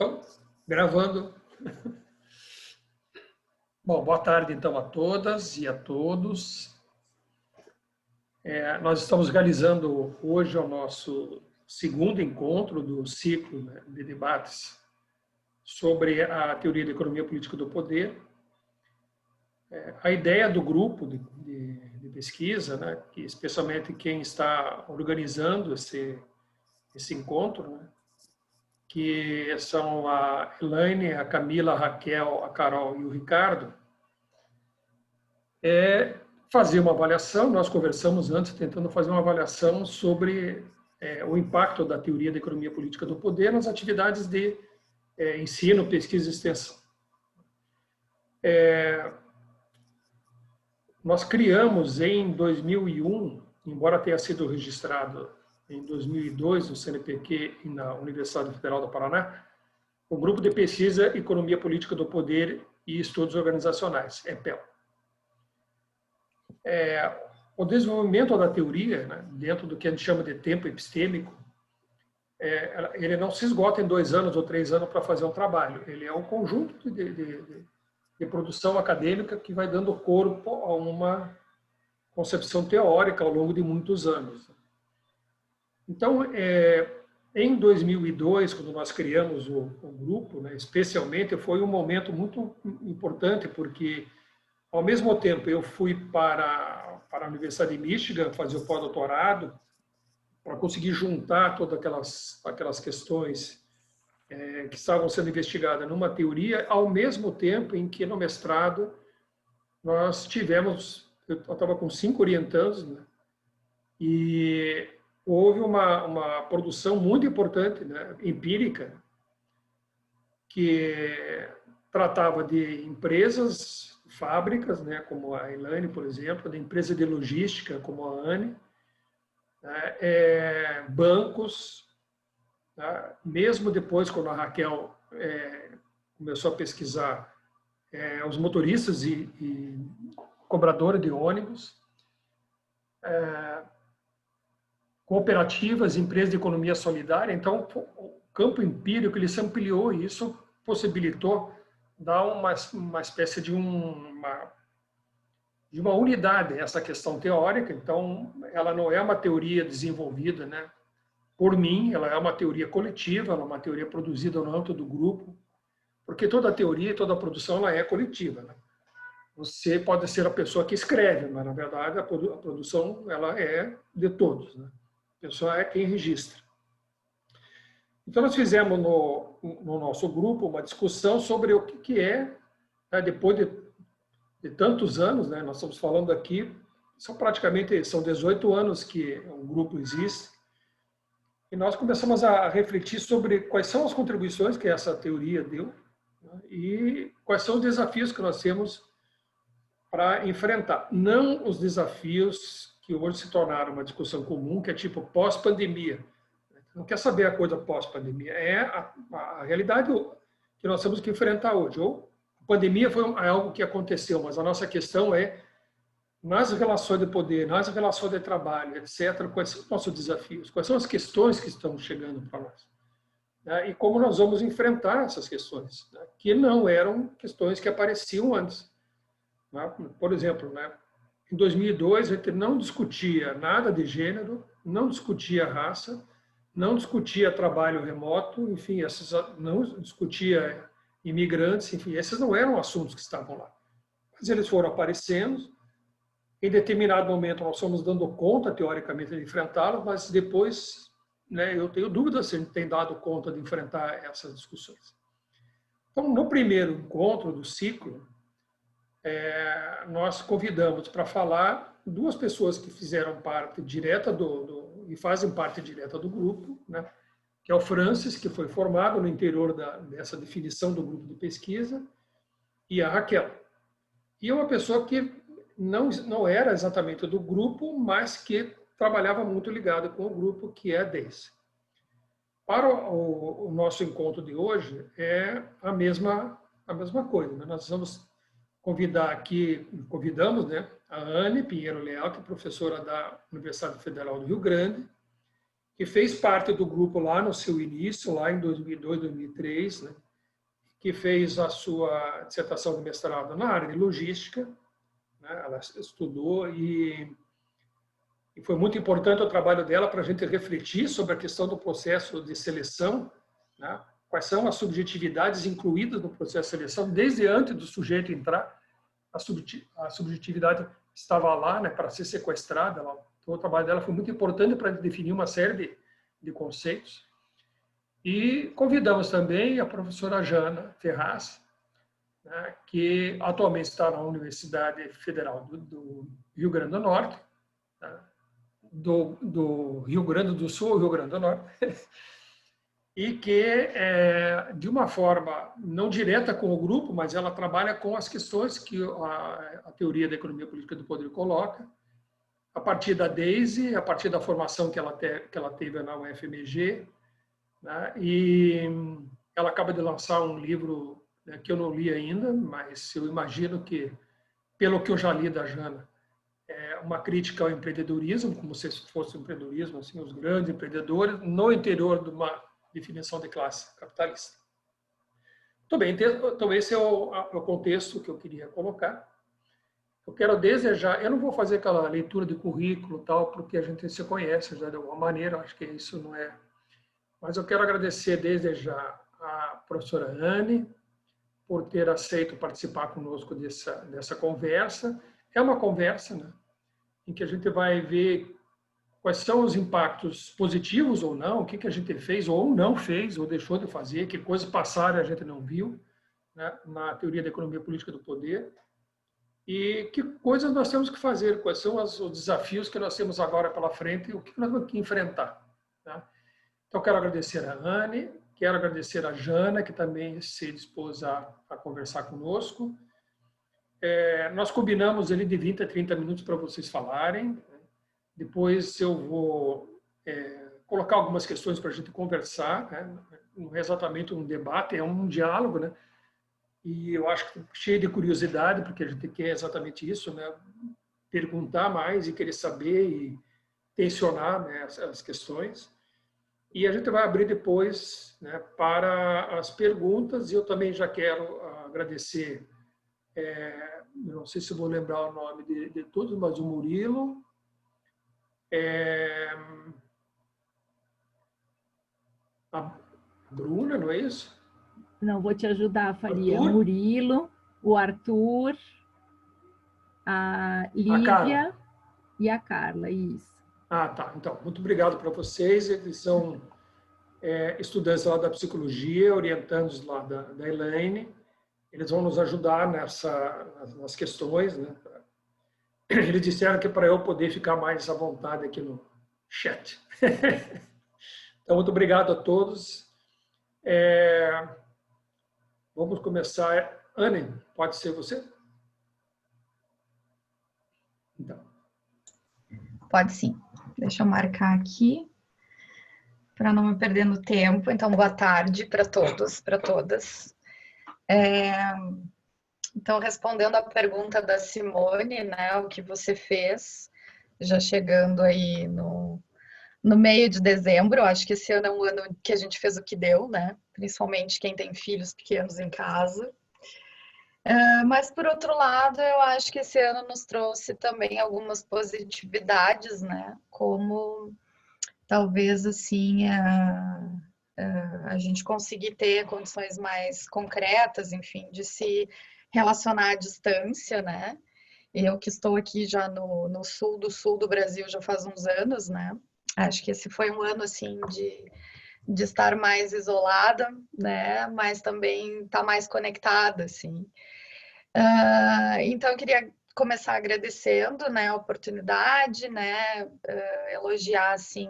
Então, gravando. Bom, boa tarde então a todas e a todos. Nós estamos realizando hoje o nosso segundo encontro do ciclo, né, de debates sobre a teoria da economia política do poder. A ideia do grupo de pesquisa, né, que especialmente quem está organizando esse encontro, né, que são a Elaine, a Camila, a Raquel, a Carol e o Ricardo, é fazer uma avaliação. Nós conversamos antes, tentando fazer uma avaliação sobre o impacto da teoria da economia política do poder nas atividades de ensino, pesquisa e extensão. Nós criamos em 2001, embora tenha sido registrado em 2002 no CNPq e na Universidade Federal do Paraná, o Grupo de Pesquisa Economia Política do Poder e Estudos Organizacionais, EPEL. O desenvolvimento da teoria, né, dentro do que a gente chama de tempo epistêmico, ele não se esgota em 2 anos ou 3 anos para fazer um trabalho. Ele é um conjunto de produção acadêmica que vai dando corpo a uma concepção teórica ao longo de muitos anos. Então, em 2002, quando nós criamos o grupo, né, especialmente, foi um momento muito importante, porque, ao mesmo tempo, eu fui para a Universidade de Michigan fazer o pós-doutorado, para conseguir juntar todas aquelas questões que estavam sendo investigadas numa teoria, ao mesmo tempo em que, no mestrado, nós tivemos, eu estava com 5 orientandos, né, e houve uma produção muito importante, né, empírica, que tratava de empresas, fábricas, né, como a Elaine, por exemplo, de empresa de logística, como a Anne, né, bancos, tá? Mesmo depois, quando a Raquel começou a pesquisar os motoristas e cobradores de ônibus, cooperativas, empresas de economia solidária. Então, o campo empírico ele se ampliou e isso possibilitou dar uma espécie de uma unidade a essa questão teórica. Então, ela não é uma teoria desenvolvida, né, por mim, ela é uma teoria coletiva, ela é uma teoria produzida no âmbito do grupo, porque toda teoria e toda produção ela é coletiva, né? Você pode ser a pessoa que escreve, mas, na verdade, a produção ela é de todos, né? A pessoa é quem registra. Então, nós fizemos no nosso grupo uma discussão sobre o que é, né, depois de tantos anos, né, nós estamos falando aqui, são 18 anos que o grupo existe, e nós começamos a refletir sobre quais são as contribuições que essa teoria deu, né, e quais são os desafios que nós temos para enfrentar. Não os desafios que hoje se tornaram uma discussão comum, que é tipo pós-pandemia. Não quer saber a coisa pós-pandemia, é a realidade que nós temos que enfrentar hoje. Ou a pandemia foi algo que aconteceu, mas a nossa questão é, nas relações de poder, nas relações de trabalho, etc., quais são os nossos desafios, quais são as questões que estão chegando para nós, né, e como nós vamos enfrentar essas questões, né, que não eram questões que apareciam antes. Né? Por exemplo, né, em 2002, a gente não discutia nada de gênero, não discutia raça, não discutia trabalho remoto, enfim, não discutia imigrantes, enfim, esses não eram assuntos que estavam lá. Mas eles foram aparecendo. Em determinado momento, nós fomos dando conta, teoricamente, de enfrentá-los, mas depois, né, eu tenho dúvidas se a gente tem dado conta de enfrentar essas discussões. Então, no primeiro encontro do ciclo, nós convidamos para falar 2 pessoas que fizeram parte direta e fazem parte direta do grupo, né, que é o Francis, que foi formado no interior dessa definição do grupo de pesquisa, e a Raquel. E é uma pessoa que não era exatamente do grupo, mas que trabalhava muito ligada com o grupo, que é a Daisy. Para o nosso encontro de hoje, é a mesma coisa, né? Nós vamos convidamos, né, a Anne Pinheiro Leal, que é professora da Universidade Federal do Rio Grande, que fez parte do grupo lá no seu início, lá em 2002, 2003, né? Que fez a sua dissertação de mestrado na área de logística, né? Ela estudou e foi muito importante o trabalho dela para a gente refletir sobre a questão do processo de seleção, né? Quais são as subjetividades incluídas no processo de seleção, desde antes do sujeito entrar, a subjetividade estava lá, né, para ser sequestrada. Então, o trabalho dela foi muito importante para definir uma série de conceitos. E convidamos também a professora Jana Ferraz, né, que atualmente está na Universidade Federal do Rio Grande do Norte, né, do Rio Grande do Sul ao Rio Grande do Norte, e que, de uma forma não direta com o grupo, mas ela trabalha com as questões que a teoria da economia política do poder coloca, a partir da DEISE, a partir da formação que ela teve na UFMG, né? E ela acaba de lançar um livro, né, que eu não li ainda, mas eu imagino que, pelo que eu já li da Jana, é uma crítica ao empreendedorismo, como se fosse o empreendedorismo, assim, os grandes empreendedores, no interior de uma definição de classe capitalista. Muito bem, então esse é o contexto que eu queria colocar. Eu quero desejar, eu não vou fazer aquela leitura de currículo tal, porque a gente se conhece já de alguma maneira, acho que isso não é. Mas eu quero agradecer desde já a professora Anne por ter aceito participar conosco dessa conversa. É uma conversa, né, em que a gente vai ver quais são os impactos positivos ou não, o que a gente fez ou não fez, ou deixou de fazer, que coisas passaram e a gente não viu, né, na teoria da economia política do poder, e que coisas nós temos que fazer, quais são os desafios que nós temos agora pela frente e o que nós vamos enfrentar. Né? Então, quero agradecer a Anne, quero agradecer a Jana, que também se dispôs a conversar conosco. Nós combinamos ali de 20 a 30 minutos para vocês falarem. Depois eu vou colocar algumas questões para a gente conversar, né? Não é exatamente um debate, é um diálogo, né? E eu acho que cheio de curiosidade, porque a gente quer exatamente isso, né? Perguntar mais e querer saber e tensionar, né, as questões. E a gente vai abrir depois, né, para as perguntas, e eu também já quero agradecer, não sei se vou lembrar o nome de todos, mas o Murilo, a Bruna, não é isso? Não, vou te ajudar, Faria. Arthur? Murilo, o Arthur, a Lívia e a Carla, isso. Ah, tá. Então, muito obrigado para vocês. Eles são estudantes lá da psicologia, orientandos lá da Elaine. Eles vão nos ajudar nas questões, né? Eles disseram que para eu poder ficar mais à vontade aqui no chat. Então, muito obrigado a todos. Vamos começar. Anne, pode ser você? Então. Pode sim. Deixa eu marcar aqui para não me perder no tempo. Então, boa tarde para todos, para todas. Então, respondendo à pergunta da Simone, né, o que você fez, já chegando aí no meio de dezembro, acho que esse ano é um ano que a gente fez o que deu, né, principalmente quem tem filhos pequenos em casa. Mas, por outro lado, eu acho que esse ano nos trouxe também algumas positividades, né, como talvez, assim, a gente conseguir ter condições mais concretas, enfim, de se relacionar à distância, né? Eu que estou aqui já no sul do Brasil já faz uns anos, né? Acho que esse foi um ano, assim, de estar mais isolada, né? Mas também estar mais conectada, assim. Então, eu queria começar agradecendo, né, a oportunidade, né? Elogiar, assim,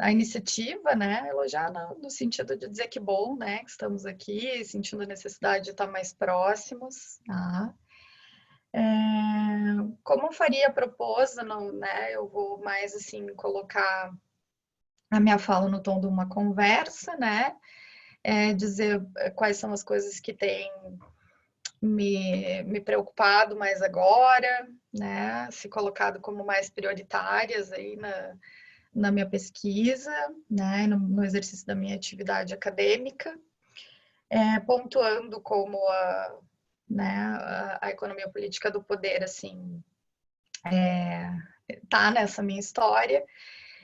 a iniciativa, né? Elogiar no sentido de dizer que bom, né? Que estamos aqui, sentindo a necessidade de estar mais próximos. Tá? Como Faria propôs, não, né? Eu vou mais assim colocar a minha fala no tom de uma conversa, né? Dizer quais são as coisas que têm me preocupado mais agora, né? Se colocado como mais prioritárias aí na minha pesquisa, né, no exercício da minha atividade acadêmica, pontuando como a economia política do poder, assim, tá nessa minha história.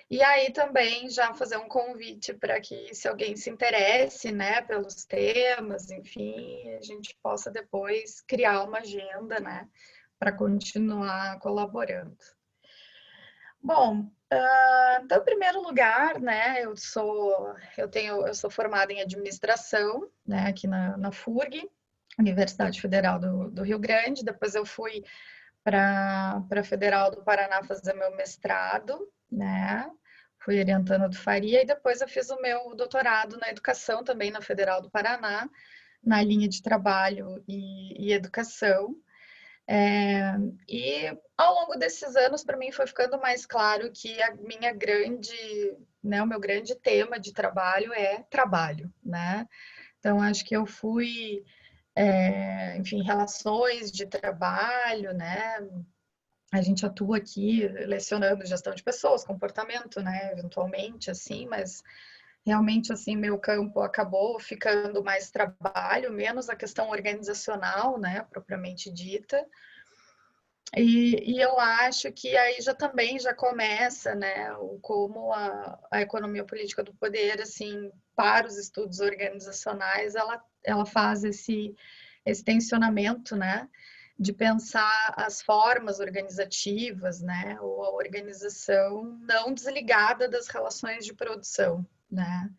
E aí também já fazer um convite para que, se alguém se interesse, né, pelos temas, enfim, a gente possa depois criar uma agenda, né, para continuar colaborando. Bom, então, em primeiro lugar, né, eu sou formada em administração, né, aqui na FURG, Universidade Federal do Rio Grande. Depois eu fui para a Federal do Paraná fazer meu mestrado, né? Fui orientando do Faria, e depois eu fiz o meu doutorado na educação também na Federal do Paraná, na linha de trabalho e educação. E ao longo desses anos, para mim, foi ficando mais claro que o meu grande tema de trabalho é trabalho, né? Então, acho que eu fui, enfim, relações de trabalho, né? A gente atua aqui lecionando gestão de pessoas, comportamento, né? Eventualmente, assim, mas realmente, assim, meu campo acabou ficando mais trabalho, menos a questão organizacional, né? Propriamente dita. E eu acho que aí também já começa, né, como a economia política do poder, assim, para os estudos organizacionais, ela faz esse tensionamento, né, de pensar as formas organizativas, né, ou a organização não desligada das relações de produção, né.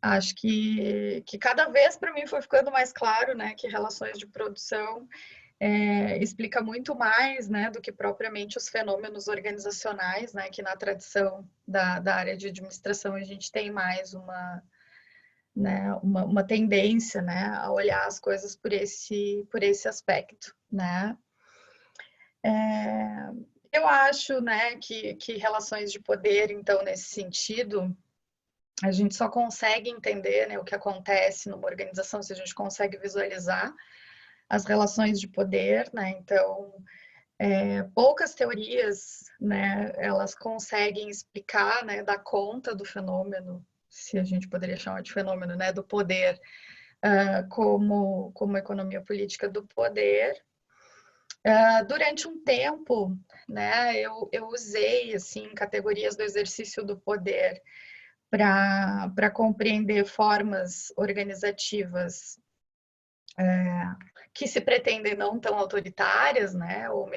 Acho que cada vez para mim foi ficando mais claro, né, que relações de produção explica muito mais, né, do que propriamente os fenômenos organizacionais, né, que na tradição da área de administração a gente tem mais uma tendência, né, a olhar as coisas por esse aspecto, né. Eu acho, né, que relações de poder, então, nesse sentido, a gente só consegue entender, né, o que acontece numa organização se a gente consegue visualizar as relações de poder, né? Então, poucas teorias, né, elas conseguem explicar, né, dar conta do fenômeno, se a gente poderia chamar de fenômeno, né, do poder, como economia política do poder. Durante um tempo, né, eu usei, assim, categorias do exercício do poder para compreender formas organizativas que se pretendem não tão autoritárias, né, ou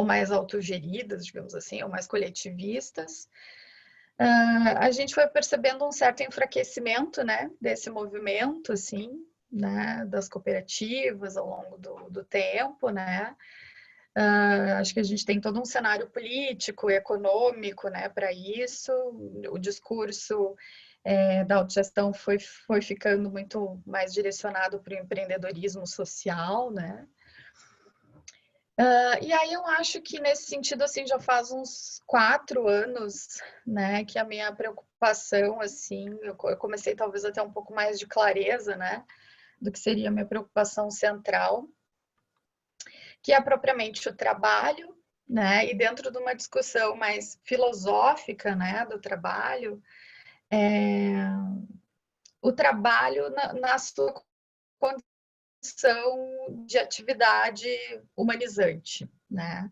mais autogeridas, digamos assim, ou mais coletivistas. A gente foi percebendo um certo enfraquecimento, né, desse movimento, assim, né, das cooperativas ao longo do tempo, né. Acho que a gente tem todo um cenário político e econômico, né, para isso. O discurso da autogestão foi ficando muito mais direcionado para o empreendedorismo social, né? E aí eu acho que nesse sentido, assim, já faz uns 4 anos, né, que a minha preocupação, assim, eu comecei talvez a ter um pouco mais de clareza, né, do que seria a minha preocupação central, que é propriamente o trabalho, né, e dentro de uma discussão mais filosófica, né, do trabalho, o trabalho na sua condição de atividade humanizante, né?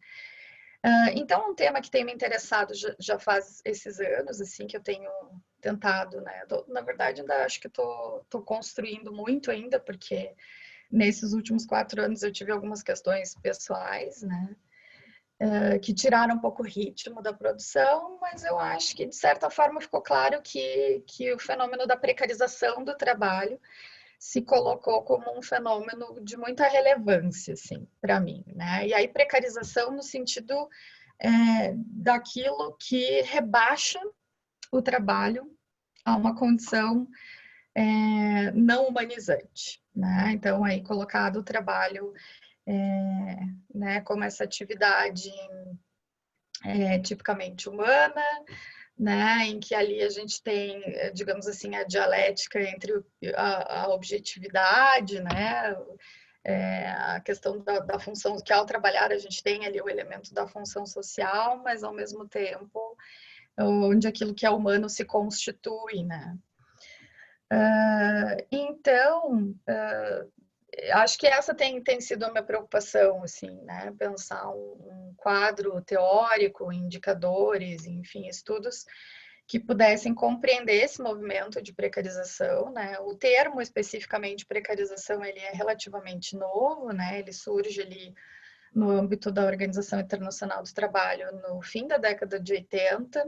Então, um tema que tem me interessado já faz esses anos, assim, que eu tenho tentado, né? Na verdade, ainda acho que estou construindo muito ainda, porque nesses últimos 4 anos eu tive algumas questões pessoais, né? Que tiraram um pouco o ritmo da produção, mas eu acho que, de certa forma, ficou claro que o fenômeno da precarização do trabalho se colocou como um fenômeno de muita relevância, assim, para mim, né? E aí, precarização no sentido daquilo que rebaixa o trabalho a uma condição não humanizante, né? Então, aí, colocado o trabalho né, como essa atividade tipicamente humana, né, em que ali a gente tem, digamos assim, a dialética entre a objetividade, né, a questão da função, que ao trabalhar a gente tem ali o elemento da função social, mas ao mesmo tempo onde aquilo que é humano se constitui, né? Então, acho que essa tem sido a minha preocupação, assim, né? Pensar um quadro teórico, indicadores, enfim, estudos que pudessem compreender esse movimento de precarização, né? O termo especificamente precarização, ele é relativamente novo, né? Ele surge ali no âmbito da Organização Internacional do Trabalho no fim da década de 80.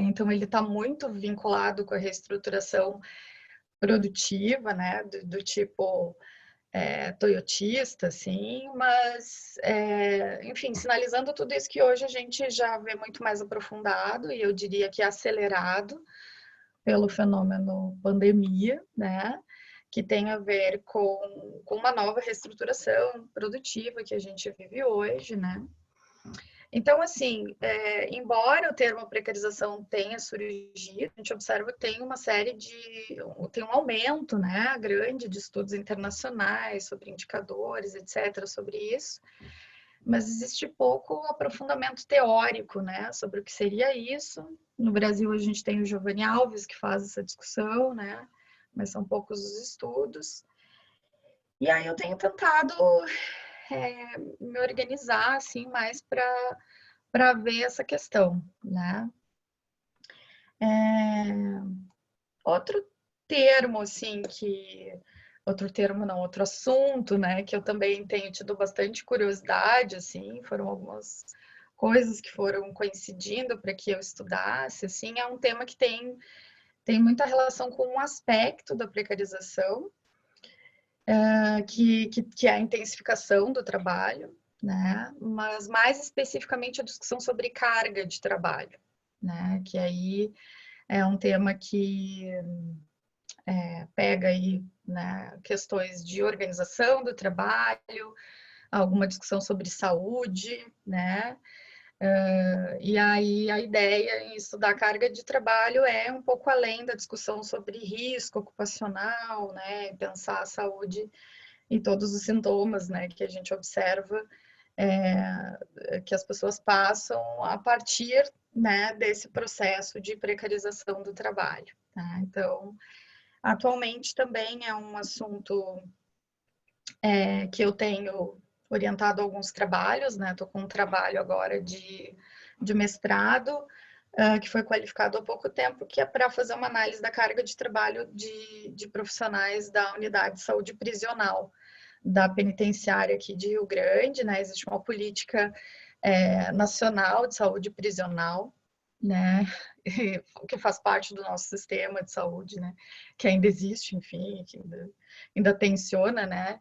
Então, ele está muito vinculado com a reestruturação produtiva, né? Do tipo toyotista, assim, mas, enfim, sinalizando tudo isso que hoje a gente já vê muito mais aprofundado e eu diria que acelerado pelo fenômeno pandemia, né? Que tem a ver com uma nova reestruturação produtiva que a gente vive hoje, né? Então, assim, embora o termo precarização tenha surgido, a gente observa que tem uma série tem um aumento, né, grande de estudos internacionais sobre indicadores, etc., sobre isso, mas existe pouco aprofundamento teórico, né, sobre o que seria isso. No Brasil, a gente tem o Giovanni Alves, que faz essa discussão, né, mas são poucos os estudos. E aí eu tenho tentado me organizar, assim, mais para ver essa questão, né? Outro termo, assim, outro assunto, né, que eu também tenho tido bastante curiosidade, assim, foram algumas coisas que foram coincidindo para que eu estudasse, assim, é um tema que tem muita relação com um aspecto da precarização, que é a intensificação do trabalho, né? Mas mais especificamente a discussão sobre carga de trabalho, né? Que aí é um tema que pega aí, né, questões de organização do trabalho, alguma discussão sobre saúde, né? E aí a ideia em estudar carga de trabalho é um pouco além da discussão sobre risco ocupacional, né? Pensar a saúde e todos os sintomas, né, que a gente observa que as pessoas passam a partir, né, desse processo de precarização do trabalho. Tá? Então, atualmente também é um assunto que eu tenho orientado alguns trabalhos, né? Estou com um trabalho agora de mestrado, que foi qualificado há pouco tempo, que é para fazer uma análise da carga de trabalho de profissionais da unidade de saúde prisional da penitenciária aqui de Rio Grande, né? Existe uma política nacional de saúde prisional, né? Que faz parte do nosso sistema de saúde, né? Que ainda existe, enfim, que ainda tensiona, né?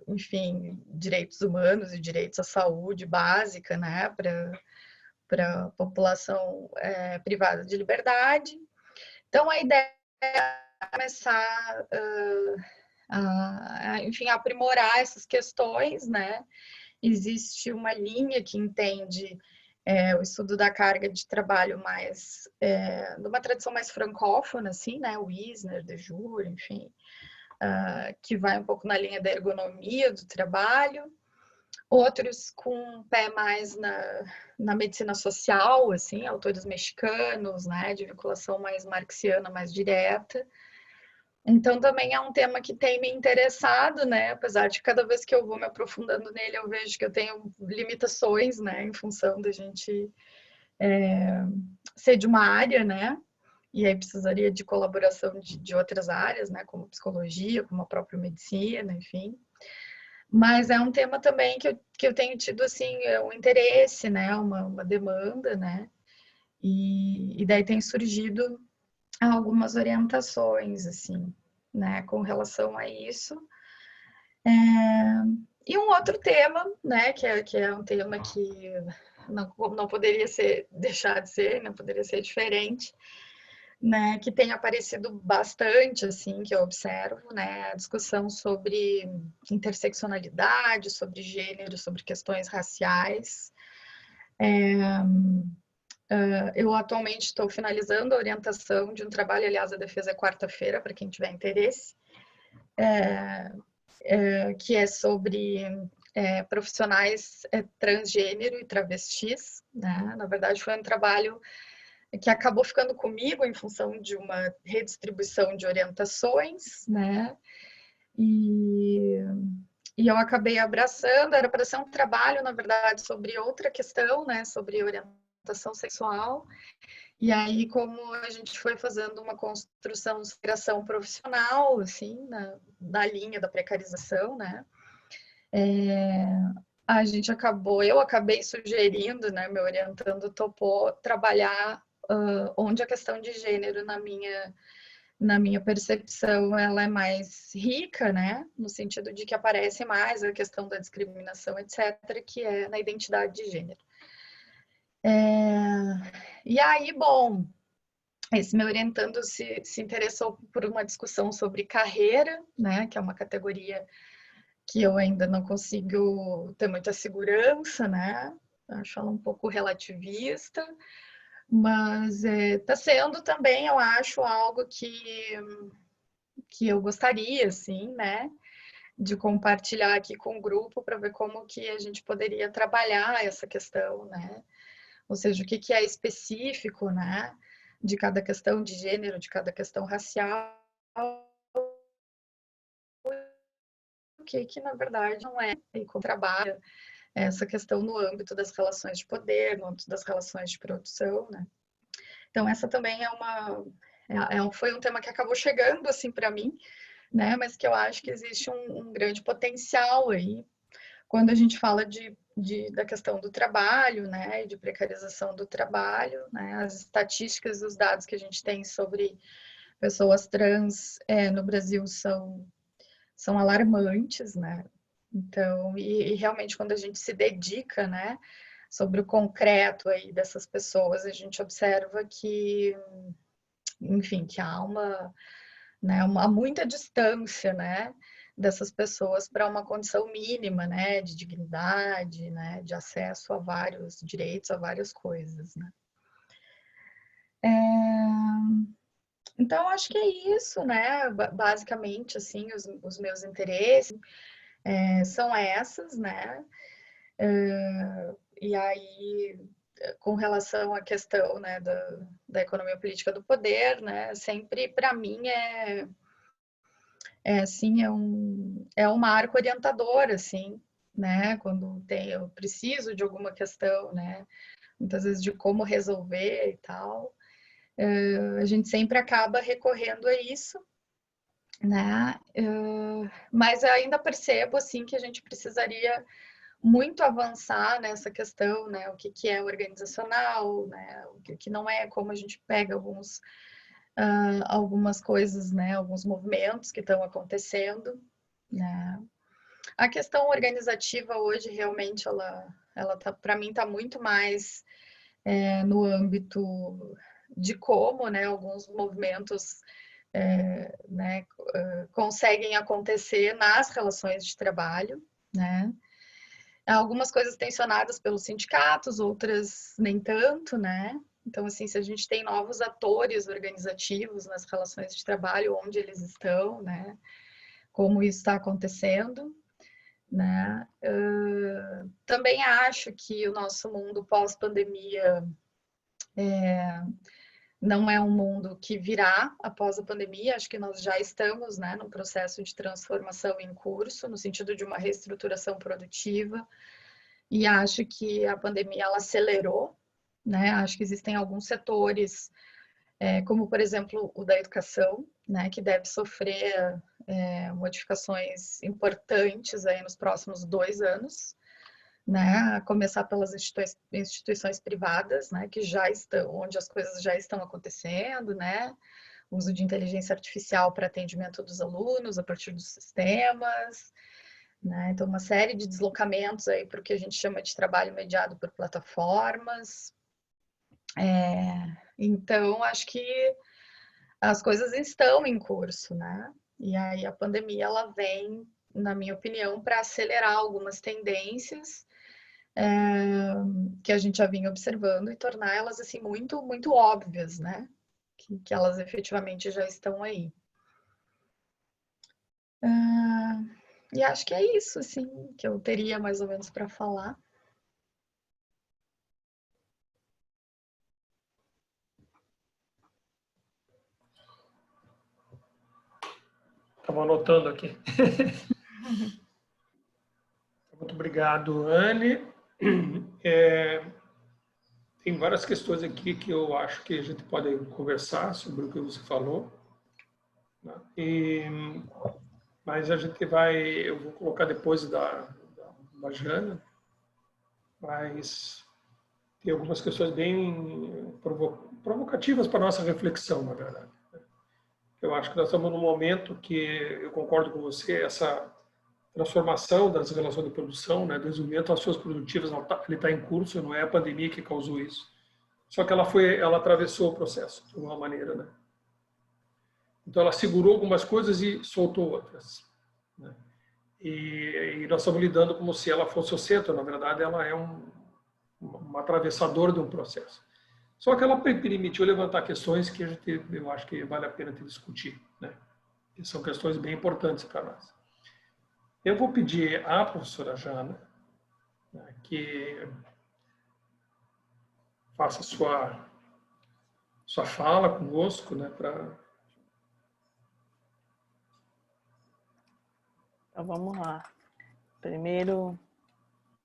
Enfim, direitos humanos e direitos à saúde básica, né? Para a população privada de liberdade. Então, a ideia é começar enfim, aprimorar essas questões, né? Existe uma linha que entende o estudo da carga de trabalho mais, numa tradição mais francófona, assim, né? O Wisner, de Jure, enfim, que vai um pouco na linha da ergonomia do trabalho. Outros com um pé mais na medicina social, assim, autores mexicanos, né? De vinculação mais marxiana, mais direta. Então, também é um tema que tem me interessado, né? Apesar de cada vez que eu vou me aprofundando nele, eu vejo que eu tenho limitações, né? Em função da gente ser de uma área, né? E aí precisaria de colaboração de outras áreas, né? Como psicologia, como a própria medicina, enfim. Mas é um tema também que eu tenho tido, assim, um interesse, né? Uma demanda, né? E daí tem surgido algumas orientações, assim, né, com relação a isso. E um outro tema, né, que é um tema que não poderia deixar de ser, não poderia ser diferente, né, que tem aparecido bastante, assim, que eu observo, né, a discussão sobre interseccionalidade, sobre gênero, sobre questões raciais. Eu atualmente estou finalizando a orientação de um trabalho, aliás, a defesa é quarta-feira, para quem tiver interesse, que é sobre profissionais transgênero e travestis, né? Na verdade, foi um trabalho que acabou ficando comigo em função de uma redistribuição de orientações, né? E eu acabei abraçando, era para ser um trabalho, na verdade, sobre outra questão, né? Sobre orientação sexual. E aí, como a gente foi fazendo uma construção de integração profissional, assim, na linha da precarização, né? Eu acabei sugerindo, né? Me orientando, topou trabalhar onde a questão de gênero na minha percepção ela é mais rica, né? No sentido de que aparece mais a questão da discriminação, etc., que é na identidade de gênero. E aí, bom, esse meu orientando se interessou por uma discussão sobre carreira, né? Que é uma categoria que eu ainda não consigo ter muita segurança, né? Acho ela um pouco relativista, mas está sendo também, eu acho, algo que eu gostaria, assim, né? De compartilhar aqui com o grupo para ver como que a gente poderia trabalhar essa questão, né? Ou seja, o que é específico, né? De cada questão de gênero, de cada questão racial, o que na verdade não é, e como trabalha essa questão no âmbito das relações de poder, no âmbito das relações de produção, né? Então essa também foi um tema que acabou chegando assim para mim, né? Mas que eu acho que existe um grande potencial aí quando a gente fala da questão do trabalho, né? De precarização do trabalho, né? As estatísticas, os dados que a gente tem sobre pessoas trans no Brasil são alarmantes, né? Então, e realmente quando a gente se dedica, né, sobre o concreto aí dessas pessoas, a gente observa que, enfim, que há muita distância, né, dessas pessoas para uma condição mínima, né, de dignidade, né, de acesso a vários direitos, a várias coisas, né. Então, acho que é isso, né, basicamente, assim, os meus interesses são essas, né, e aí, com relação à questão, né, da economia política do poder, né, sempre para mim assim, é um marco orientador, assim, né, quando eu preciso de alguma questão, né, muitas vezes de como resolver e tal, a gente sempre acaba recorrendo a isso, né, mas eu ainda percebo, assim, que a gente precisaria muito avançar nessa questão, né? O que é organizacional, né? O que não é, como a gente pega algumas coisas, né? Alguns movimentos que estão acontecendo, né? A questão organizativa hoje realmente ela tá, para mim está muito mais no âmbito de como, né? Alguns movimentos né, conseguem acontecer nas relações de trabalho, né? Algumas coisas tensionadas pelos sindicatos, outras nem tanto, né? Então, assim, se a gente tem novos atores organizativos nas relações de trabalho, onde eles estão, né? Como isso está acontecendo, né? Também acho que o nosso mundo pós-pandemia não é um mundo que virá após a pandemia, acho que nós já estamos, né, num processo de transformação em curso, no sentido de uma reestruturação produtiva, e acho que a pandemia ela acelerou, né? Acho que existem alguns setores, como por exemplo o da educação, né? Que deve sofrer modificações importantes aí nos próximos 2 anos, né? A começar pelas instituições privadas, né? Que já estão, onde as coisas já estão acontecendo, né? O uso de inteligência artificial para atendimento dos alunos a partir dos sistemas, né? Então, uma série de deslocamentos aí para o que a gente chama de trabalho mediado por plataformas. Então, acho que as coisas estão em curso, né? E aí a pandemia ela vem, na minha opinião, para acelerar algumas tendências que a gente já vinha observando e tornar elas assim muito, muito óbvias, né? Que elas efetivamente já estão aí. E acho que é isso, assim, que eu teria mais ou menos para falar. Estava anotando aqui. Muito obrigado, Anne. Tem várias questões aqui que eu acho que a gente pode conversar sobre o que você falou, né? Mas eu vou colocar depois da Jana, mas tem algumas questões bem provocativas para a nossa reflexão, na verdade. Eu acho que nós estamos num momento que, eu concordo com você, essa transformação das relações de produção, né, desenvolvimento das suas produtivas, ele está em curso, não é a pandemia que causou isso. Só que ela atravessou o processo de alguma maneira, né? Então ela segurou algumas coisas e soltou outras, né? E nós estamos lidando como se ela fosse o centro. Na verdade, ela é uma atravessadora de um processo. Só que ela permitiu levantar questões que eu acho que vale a pena te discutir, né? Que são questões bem importantes para nós. Eu vou pedir à professora Jana, né, que faça sua fala conosco, né, Então vamos lá. Primeiro,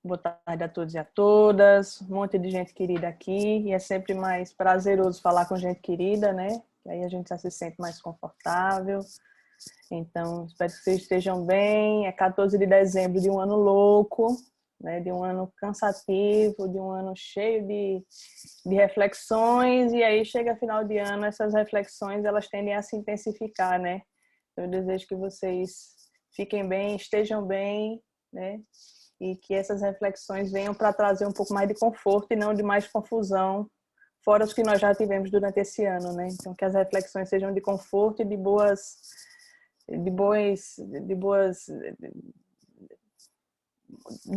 boa tarde a todos e a todas. Um monte de gente querida aqui. E é sempre mais prazeroso falar com gente querida, né? Que aí a gente já se sente mais confortável. Então, espero que vocês estejam bem. É 14 de dezembro de um ano louco, né? De um ano cansativo, de um ano cheio de reflexões. E aí chega final de ano, essas reflexões elas tendem a se intensificar, né? Eu desejo que vocês fiquem bem, estejam bem, né? E que essas reflexões venham para trazer um pouco mais de conforto e não de mais confusão, fora os que nós já tivemos durante esse ano, né? Então, que as reflexões sejam de conforto e de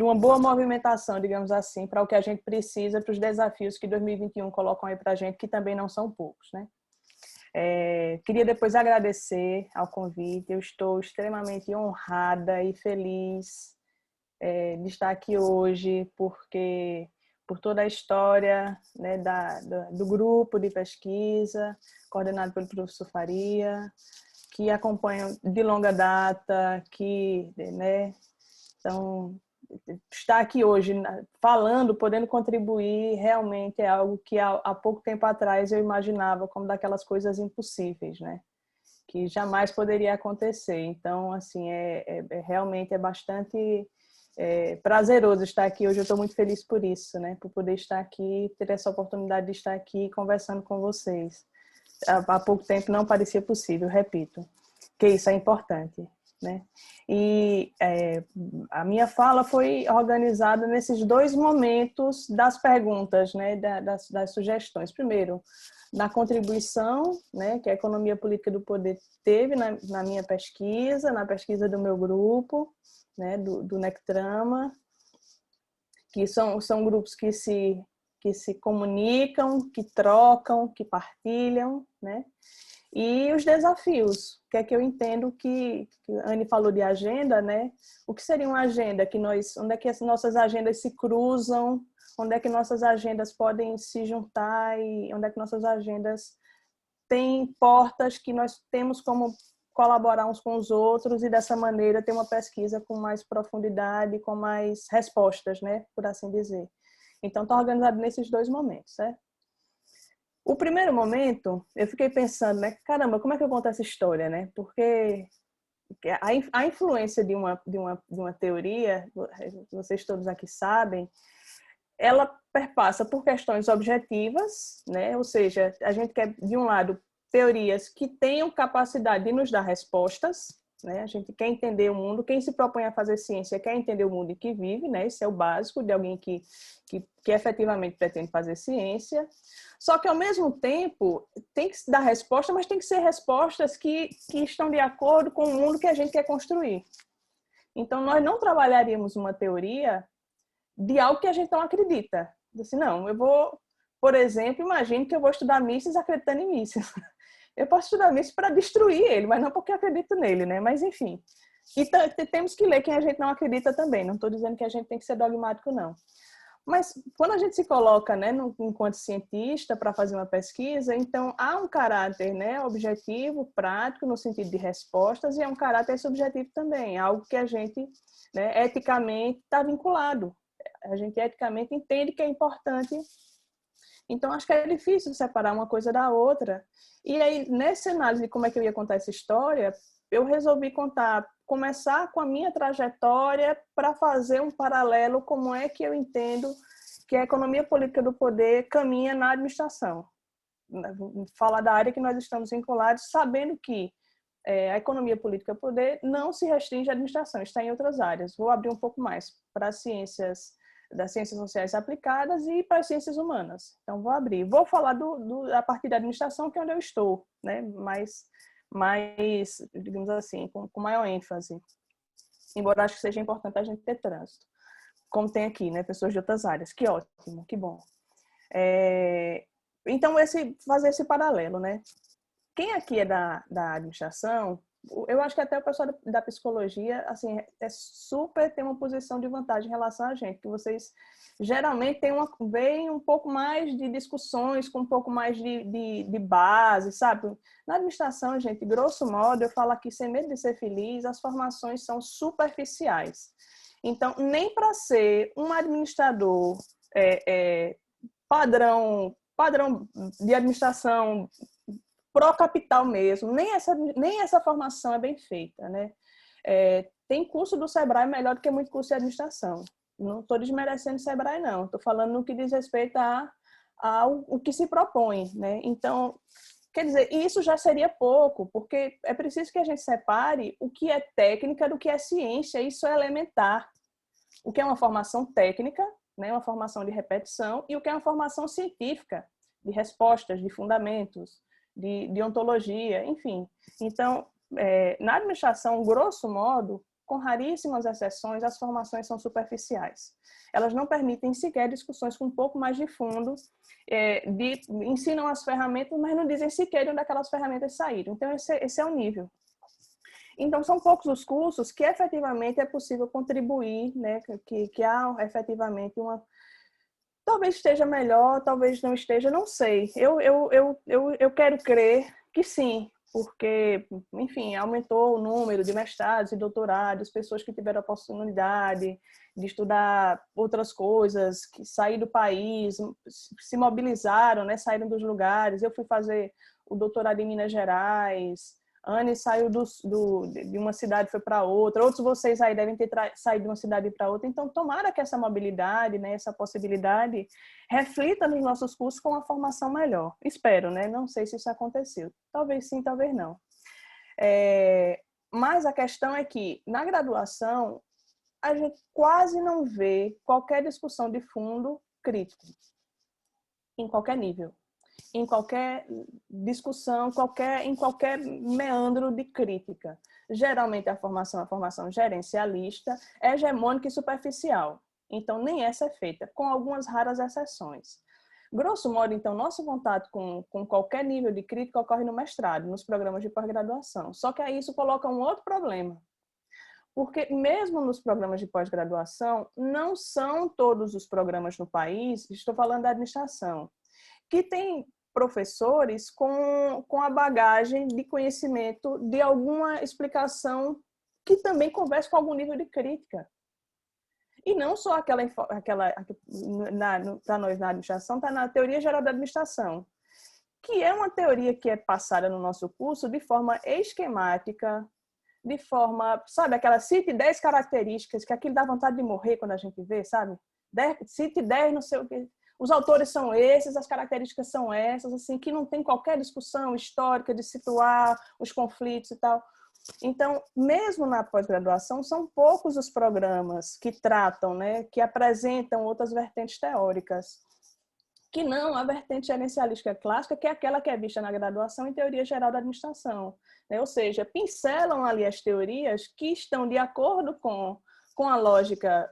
uma boa movimentação, digamos assim, para o que a gente precisa, para os desafios que 2021 colocam aí para a gente, que também não são poucos, né? Queria depois agradecer ao convite. Eu estou extremamente honrada e feliz de estar aqui hoje, porque por toda a história, né, do grupo de pesquisa, coordenado pelo professor Faria, que acompanham de longa data, né, então, estar aqui hoje falando, podendo contribuir, realmente é algo que há pouco tempo atrás eu imaginava como daquelas coisas impossíveis, né? Que jamais poderia acontecer. Então, assim, realmente é bastante prazeroso estar aqui hoje. Eu estou muito feliz por isso, né? Por poder estar aqui, ter essa oportunidade de estar aqui conversando com vocês. Há pouco tempo não parecia possível, repito, que isso é importante, né? E a minha fala foi organizada nesses dois momentos das perguntas, né? Das sugestões. Primeiro, na contribuição, né, que a economia política do poder teve na minha pesquisa, na pesquisa do meu grupo, né, do NECTRAMA, que são grupos que se comunicam, que trocam, que partilham, né? E os desafios, que é que eu entendo que a Anne falou de agenda, né? O que seria uma agenda? Onde é que as nossas agendas se cruzam? Onde é que nossas agendas podem se juntar? E onde é que nossas agendas têm portas que nós temos como colaborar uns com os outros e dessa maneira ter uma pesquisa com mais profundidade, com mais respostas, né? Por assim dizer. Então, está organizado nesses dois momentos, certo? O primeiro momento, eu fiquei pensando, né? Caramba, como é que eu conto essa história, né? Porque a influência de uma teoria, vocês todos aqui sabem, ela perpassa por questões objetivas, né? Ou seja, a gente quer, de um lado, teorias que tenham capacidade de nos dar respostas, né? A gente quer entender o mundo, quem se propõe a fazer ciência quer entender o mundo em que vive, né? Esse é o básico de alguém que efetivamente pretende fazer ciência. Só que, ao mesmo tempo, tem que se dar resposta, mas tem que ser respostas que estão de acordo com o mundo que a gente quer construir. Então, nós não trabalharíamos uma teoria de algo que a gente não acredita. Assim, não, eu vou, por exemplo, imagine que eu vou estudar mísseis acreditando em mísseis. Eu posso estudar mísseis para destruir ele, mas não porque eu acredito nele, né? Mas, enfim, E temos que ler quem a gente não acredita também. Não estou dizendo que a gente tem que ser dogmático, não. Mas quando a gente se coloca, né, enquanto cientista para fazer uma pesquisa, então há um caráter, né, objetivo, prático, no sentido de respostas, e é um caráter subjetivo também, algo que a gente, né, eticamente está vinculado. A gente eticamente entende que é importante. Então, acho que é difícil separar uma coisa da outra. E aí, nessa análise de como é que eu ia contar essa história, eu resolvi começar com a minha trajetória para fazer um paralelo como é que eu entendo que a economia política do poder caminha na administração. Falar da área que nós estamos vinculados, sabendo que a economia política do poder não se restringe à administração, está em outras áreas. Vou abrir um pouco mais para das ciências sociais aplicadas e para as ciências humanas. Então, vou abrir. Vou falar a partir da administração, que é onde eu estou, né? mais, digamos assim, com maior ênfase. Embora acho que seja importante a gente ter trânsito. Como tem aqui, né? Pessoas de outras áreas. Que ótimo, que bom. Então, fazer esse paralelo, né? Quem aqui é da administração, eu acho que até o pessoal da psicologia, assim, tem uma posição de vantagem em relação a gente, que vocês geralmente veem um pouco mais de discussões, com um pouco mais de base, sabe? Na administração, gente, grosso modo, eu falo aqui sem medo de ser feliz, as formações são superficiais. Então, nem para ser um administrador padrão de administração pró-capital mesmo, nem essa formação é bem feita, né? Tem curso do Sebrae melhor do que muito curso de administração. Não estou desmerecendo o Sebrae, não. Estou falando no que diz respeito ao que se propõe, né? Então, quer dizer, isso já seria pouco, porque é preciso que a gente separe o que é técnica do que é ciência. Isso é elementar. O que é uma formação técnica, né? Uma formação de repetição, e o que é uma formação científica, de respostas, de fundamentos, de ontologia, enfim. Então, na administração, grosso modo, com raríssimas exceções, as formações são superficiais. Elas não permitem sequer discussões com um pouco mais de fundo, ensinam as ferramentas, mas não dizem sequer onde aquelas ferramentas saíram. Então, esse é o nível. Então, são poucos os cursos que efetivamente é possível contribuir, né? Que há efetivamente uma... Talvez esteja melhor, talvez não esteja, não sei. Eu quero crer que sim, porque, enfim, aumentou o número de mestrados e doutorados, pessoas que tiveram a oportunidade de estudar outras coisas, que saíram do país, se mobilizaram, né, saíram dos lugares. Eu fui fazer o doutorado em Minas Gerais, Anne saiu de uma cidade e foi para outra, outros de vocês aí devem ter saído de uma cidade para outra. Então, tomara que essa mobilidade, né, essa possibilidade, reflita nos nossos cursos com uma formação melhor. Espero, né? Não sei se isso aconteceu. Talvez sim, talvez não. Mas a questão é que, na graduação, a gente quase não vê qualquer discussão de fundo crítico, em qualquer nível. Em qualquer discussão, em qualquer meandro de crítica. Geralmente a formação gerencialista é hegemônica e superficial. Então, nem essa é feita, com algumas raras exceções. Grosso modo, então, nosso contato com qualquer nível de crítica ocorre no mestrado, nos programas de pós-graduação. Só que aí isso coloca um outro problema. Porque mesmo nos programas de pós-graduação, não são todos os programas no país, estou falando da administração, que tem professores com a bagagem de conhecimento de alguma explicação que também converse com algum nível de crítica. E não só para nós na administração, está na teoria geral da administração, que é uma teoria que é passada no nosso curso de forma esquemática, de forma, sabe, aquela cite 10 características, que aquilo dá vontade de morrer quando a gente vê, sabe? Cite 10, não sei o quê. Os autores são esses, as características são essas, assim, que não tem qualquer discussão histórica de situar os conflitos e tal. Então, mesmo na pós-graduação, são poucos os programas que tratam, né, que apresentam outras vertentes teóricas, que não a vertente gerencialística clássica, que é aquela que é vista na graduação em teoria geral da administração, né? Ou seja, pincelam ali as teorias que estão de acordo com com a lógica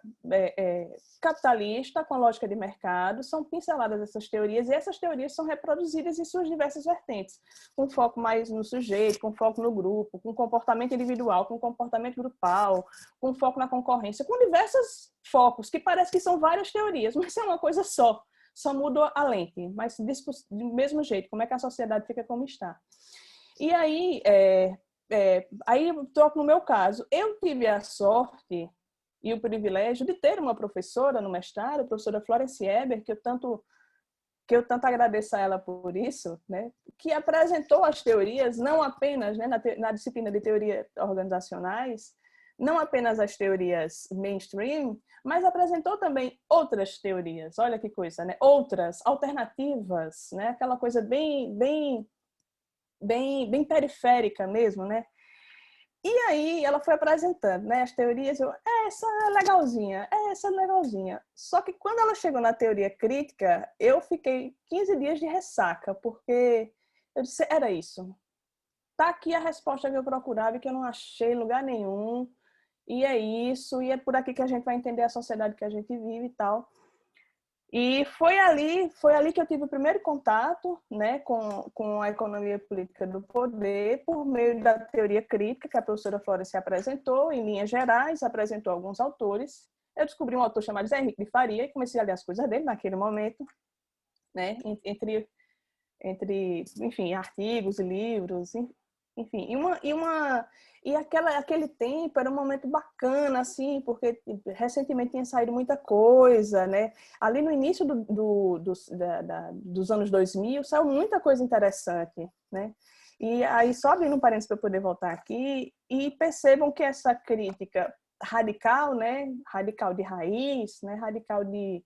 capitalista, com a lógica de mercado, são pinceladas essas teorias, e essas teorias são reproduzidas em suas diversas vertentes, com foco mais no sujeito, com foco no grupo, com comportamento individual, com comportamento grupal, com foco na concorrência, com diversos focos, que parece que são várias teorias, mas é uma coisa só muda a lente, mas do mesmo jeito, como é que a sociedade fica como está. E aí, aí eu troco no meu caso, eu tive a sorte e o privilégio de ter uma professora no mestrado, a professora Florence Eber, que eu tanto agradeço a ela por isso, né, que apresentou as teorias, não apenas, né, na disciplina de teorias organizacionais, não apenas as teorias mainstream, mas apresentou também outras teorias, olha que coisa, né, outras, alternativas, né, aquela coisa bem periférica mesmo, né. E aí ela foi apresentando, né, as teorias, essa é legalzinha, essa é legalzinha. Só que quando ela chegou na teoria crítica, eu fiquei 15 dias de ressaca, porque eu disse, era isso. Tá aqui a resposta que eu procurava e que eu não achei em lugar nenhum. E é isso, e é por aqui que a gente vai entender a sociedade que a gente vive e tal. E foi ali que eu tive o primeiro contato, né, com a economia política do poder por meio da teoria crítica que a professora Florence apresentou, em linhas gerais, apresentou alguns autores. Eu descobri um autor chamado Zé Henrique de Faria e comecei a ler as coisas dele naquele momento, né, entre enfim, artigos e livros, enfim, e aquele tempo era um momento bacana, assim, porque recentemente tinha saído muita coisa, né? Ali no início dos anos 2000, saiu muita coisa interessante, né? E aí, só abrindo um parênteses para eu poder voltar aqui, e percebam que essa crítica radical, né? Radical de raiz, né? Radical de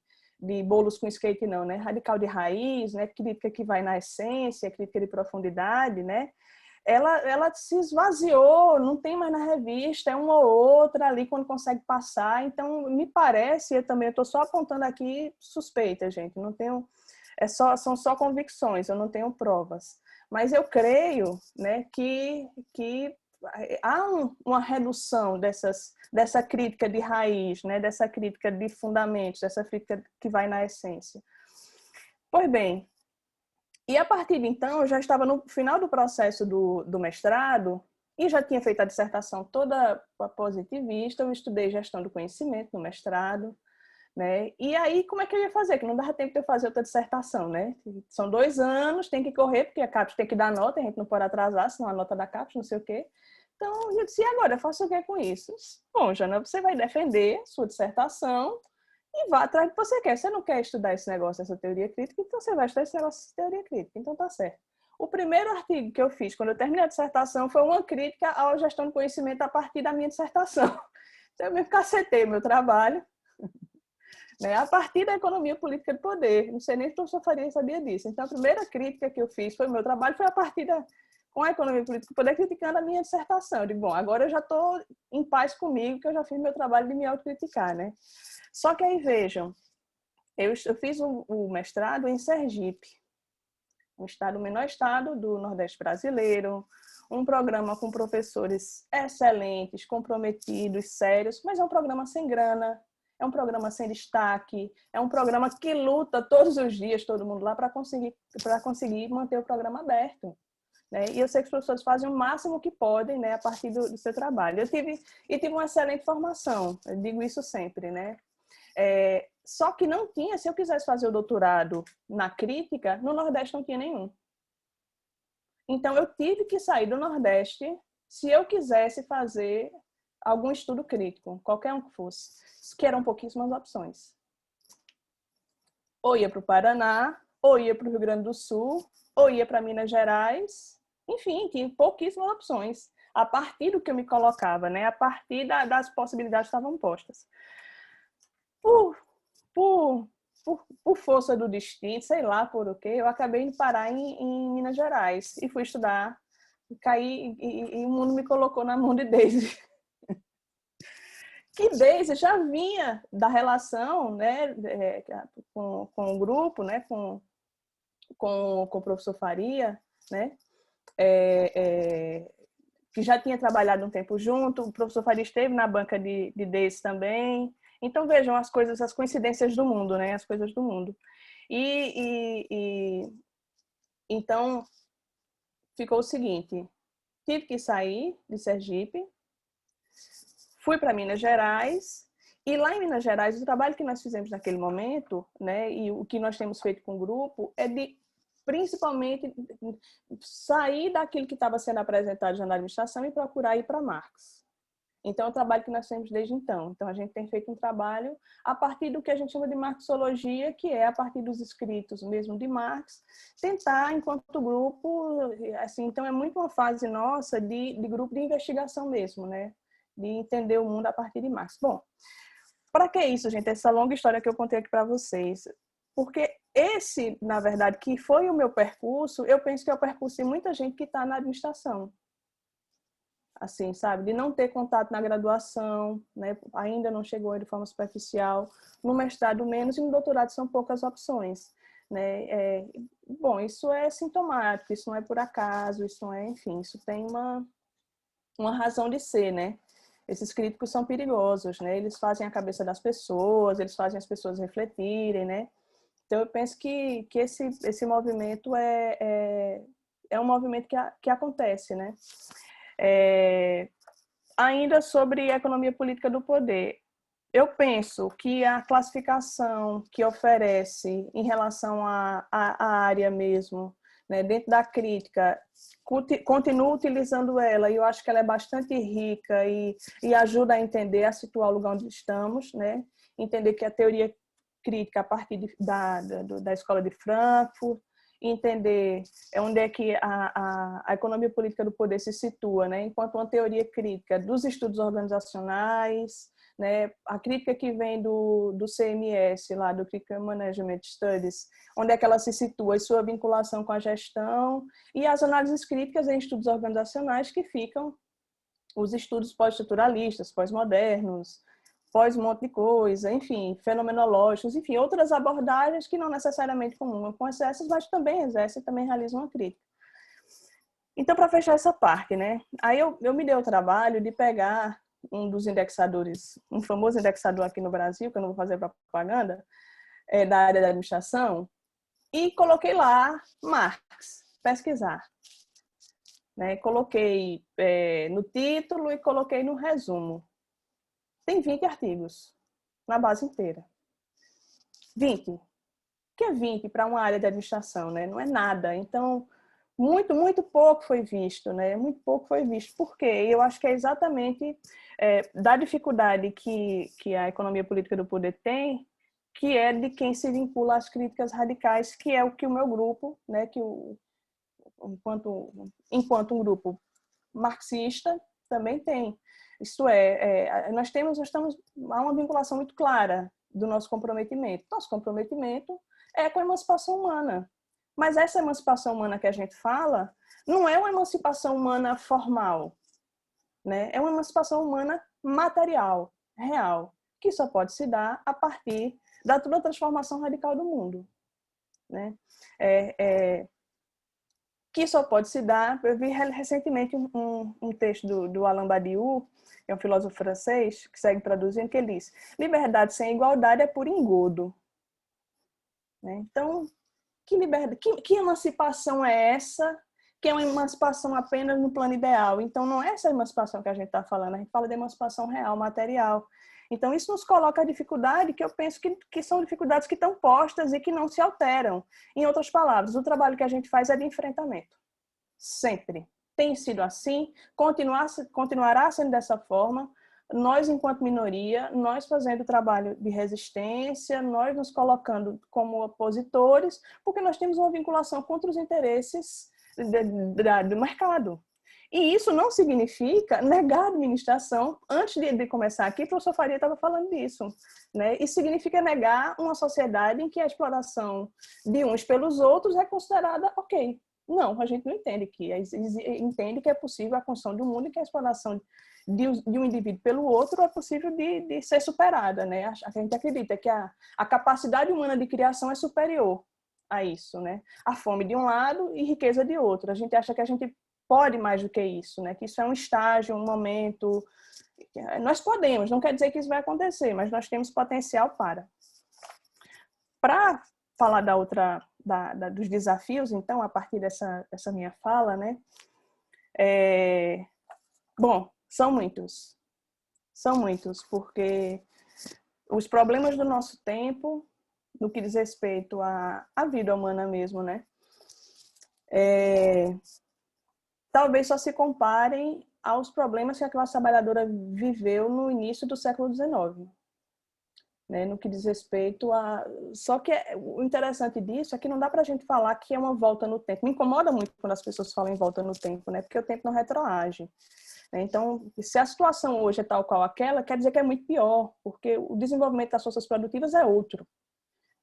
bolos com skate não, né? Radical de raiz, né? Crítica que vai na essência, crítica de profundidade, né? Ela se esvaziou, não tem mais na revista, é uma ou outra ali quando consegue passar. Então, me parece, eu também estou só apontando aqui suspeita, gente, não tenho, são só convicções, eu não tenho provas. Mas eu creio, né, que há uma redução dessa crítica de raiz, né, dessa crítica de fundamentos, dessa crítica que vai na essência. Pois bem, e a partir de então, eu já estava no final do processo do mestrado e já tinha feito a dissertação toda positivista, eu estudei gestão do conhecimento no mestrado, né? E aí, como é que eu ia fazer? Que não dava tempo de eu fazer outra dissertação, né? São 2 anos, tem que correr, porque a CAPES tem que dar nota, a gente não pode atrasar, senão a nota da CAPES, não sei o quê. Então, eu disse, e agora? Eu faço o que com isso? Bom, Jana, você vai defender sua dissertação e vá atrás do que você quer. Você não quer estudar esse negócio, essa teoria crítica, então você vai estudar esse negócio de teoria crítica. Então, tá certo. O primeiro artigo que eu fiz, quando eu terminei a dissertação, foi uma crítica à gestão do conhecimento a partir da minha dissertação. Então, eu me cacetei o meu trabalho, né, a partir da economia política do poder. Não sei nem se o professor Faria sabia disso. Então, a primeira crítica que eu fiz foi o meu trabalho, foi a partir com a economia política do poder, criticando a minha dissertação. Eu digo, bom, agora eu já estou em paz comigo, que eu já fiz meu trabalho de me autocriticar, né? Só que aí, vejam, eu fiz o mestrado em Sergipe, o menor estado do Nordeste brasileiro, um programa com professores excelentes, comprometidos, sérios, mas é um programa sem grana, é um programa sem destaque, é um programa que luta todos os dias, todo mundo lá, para conseguir manter o programa aberto. Né? E eu sei que os professores fazem o máximo que podem, né, a partir do seu trabalho. Eu tive uma excelente formação, eu digo isso sempre, né? Só que não tinha, se eu quisesse fazer o doutorado na crítica, no Nordeste não tinha nenhum. Então, eu tive que sair do Nordeste se eu quisesse fazer algum estudo crítico, qualquer um que fosse, que eram pouquíssimas opções. Ou ia para o Paraná, ou ia para o Rio Grande do Sul, ou ia para Minas Gerais, enfim, tinha pouquíssimas opções, a partir do que eu me colocava, né? A partir das possibilidades que estavam postas. Por força do destino, sei lá por o quê, eu acabei indo parar em Minas Gerais e fui estudar, caí e o mundo me colocou na mão de Daisy. Que Daisy já vinha da relação, né, com o grupo, né, com o professor Faria, né, que já tinha trabalhado um tempo junto, o professor Faria esteve na banca de DES também. Então, vejam as coisas, as coincidências do mundo, né? As coisas do mundo. Então, ficou o seguinte, tive que sair de Sergipe, fui para Minas Gerais, e lá em Minas Gerais, o trabalho que nós fizemos naquele momento, né, e o que nós temos feito com o grupo, é de, principalmente, sair daquilo que estava sendo apresentado já na administração e procurar ir para Marx. Então, é o trabalho que nós temos desde então. Então, a gente tem feito um trabalho a partir do que a gente chama de marxologia, que é a partir dos escritos mesmo de Marx, tentar, enquanto grupo, assim, então é muito uma fase nossa de grupo de investigação mesmo, né? De entender o mundo a partir de Marx. Bom, para que isso, gente? Essa longa história que eu contei aqui para vocês. Porque esse, na verdade, que foi o meu percurso, eu penso que é o percurso de muita gente que está na administração. Assim, sabe? De não ter contato na graduação, né? Ainda não chegou de forma superficial. No mestrado, menos, e no doutorado são poucas opções. Né? Bom, isso é sintomático, isso não é por acaso, isso não é, enfim, isso tem uma razão de ser, né? Esses críticos são perigosos, né? Eles fazem a cabeça das pessoas, eles fazem as pessoas refletirem, né? Então, eu penso que esse movimento é um movimento que acontece, né? Ainda sobre a economia política do poder, eu penso que a classificação que oferece em relação à área mesmo, né, dentro da crítica, continua utilizando ela, e eu acho que ela é bastante rica e ajuda a entender, a situar o lugar onde estamos, né? Entender que a teoria crítica a partir da escola de Frankfurt, entender onde é que a economia política do poder se situa, né? Enquanto uma teoria crítica dos estudos organizacionais, né? A crítica que vem do CMS, lá, do Critical Management Studies, onde é que ela se situa e sua vinculação com a gestão, e as análises críticas em estudos organizacionais, que ficam os estudos pós-estruturalistas, pós-modernos, pós um monte de coisa, enfim, fenomenológicos, enfim, outras abordagens que não necessariamente comungam com essas, mas também exercem, também realizam uma crítica. Então, para fechar essa parte, né? Aí eu me dei o trabalho de pegar um dos indexadores, um famoso indexador aqui no Brasil, que eu não vou fazer propaganda, da área da administração, e coloquei lá Marx, pesquisar. Né? Coloquei no título e coloquei no resumo. Tem 20 artigos na base inteira. 20. O que é 20 para uma área de administração? Né? Não é nada. Então, muito pouco foi visto. Né? Muito pouco foi visto. Por quê? Eu acho que é exatamente da dificuldade que a economia política do poder tem, que é de quem se vincula às críticas radicais, que é o que o meu grupo, né, enquanto um grupo marxista, também tem. Isto nós estamos há uma vinculação muito clara do nosso comprometimento. Nosso comprometimento é com a emancipação humana. Mas essa emancipação humana que a gente fala não é uma emancipação humana formal, né? É uma emancipação humana material, real, que só pode se dar a partir da toda a transformação radical do mundo, né? Que só pode se dar. Eu vi recentemente um texto do Alain Badiou, que é um filósofo francês, que segue traduzindo, que ele diz: liberdade sem igualdade é por engodo. Né? Então, que emancipação é essa? Que é uma emancipação apenas no plano ideal. Então, não é essa emancipação que a gente está falando, a gente fala de emancipação real, material. Então, isso nos coloca a dificuldade que eu penso que são dificuldades que estão postas e que não se alteram. Em outras palavras, o trabalho que a gente faz é de enfrentamento. Sempre. Tem sido assim, continuará sendo dessa forma. Nós, enquanto minoria, nós fazendo trabalho de resistência, nós nos colocando como opositores, porque nós temos uma vinculação contra os interesses do mercado. E isso não significa negar a administração. Antes de começar aqui, o professor Faria estava falando disso. Né? Isso significa negar uma sociedade em que a exploração de uns pelos outros é considerada ok. Não, a gente não entende entende que é possível a construção de um mundo em que a exploração de um indivíduo pelo outro é possível de ser superada. Né? A gente acredita que a capacidade humana de criação é superior a isso. Né? A fome de um lado e riqueza de outro. A gente acha que a gente pode mais do que isso, né? Que isso é um estágio, um momento. Nós podemos, não quer dizer que isso vai acontecer, mas nós temos potencial para. Para falar dos desafios, então, a partir dessa minha fala, né? Bom, são muitos, porque os problemas do nosso tempo, no que diz respeito à vida humana mesmo, né? Talvez só se comparem aos problemas que a classe trabalhadora viveu no início do século XIX, né? No que diz respeito a... Só que o interessante disso é que não dá para a gente falar que é uma volta no tempo. Me incomoda muito quando as pessoas falam em volta no tempo, né? Porque o tempo não retroage. Então, se a situação hoje é tal qual aquela, quer dizer que é muito pior, porque o desenvolvimento das forças produtivas é outro.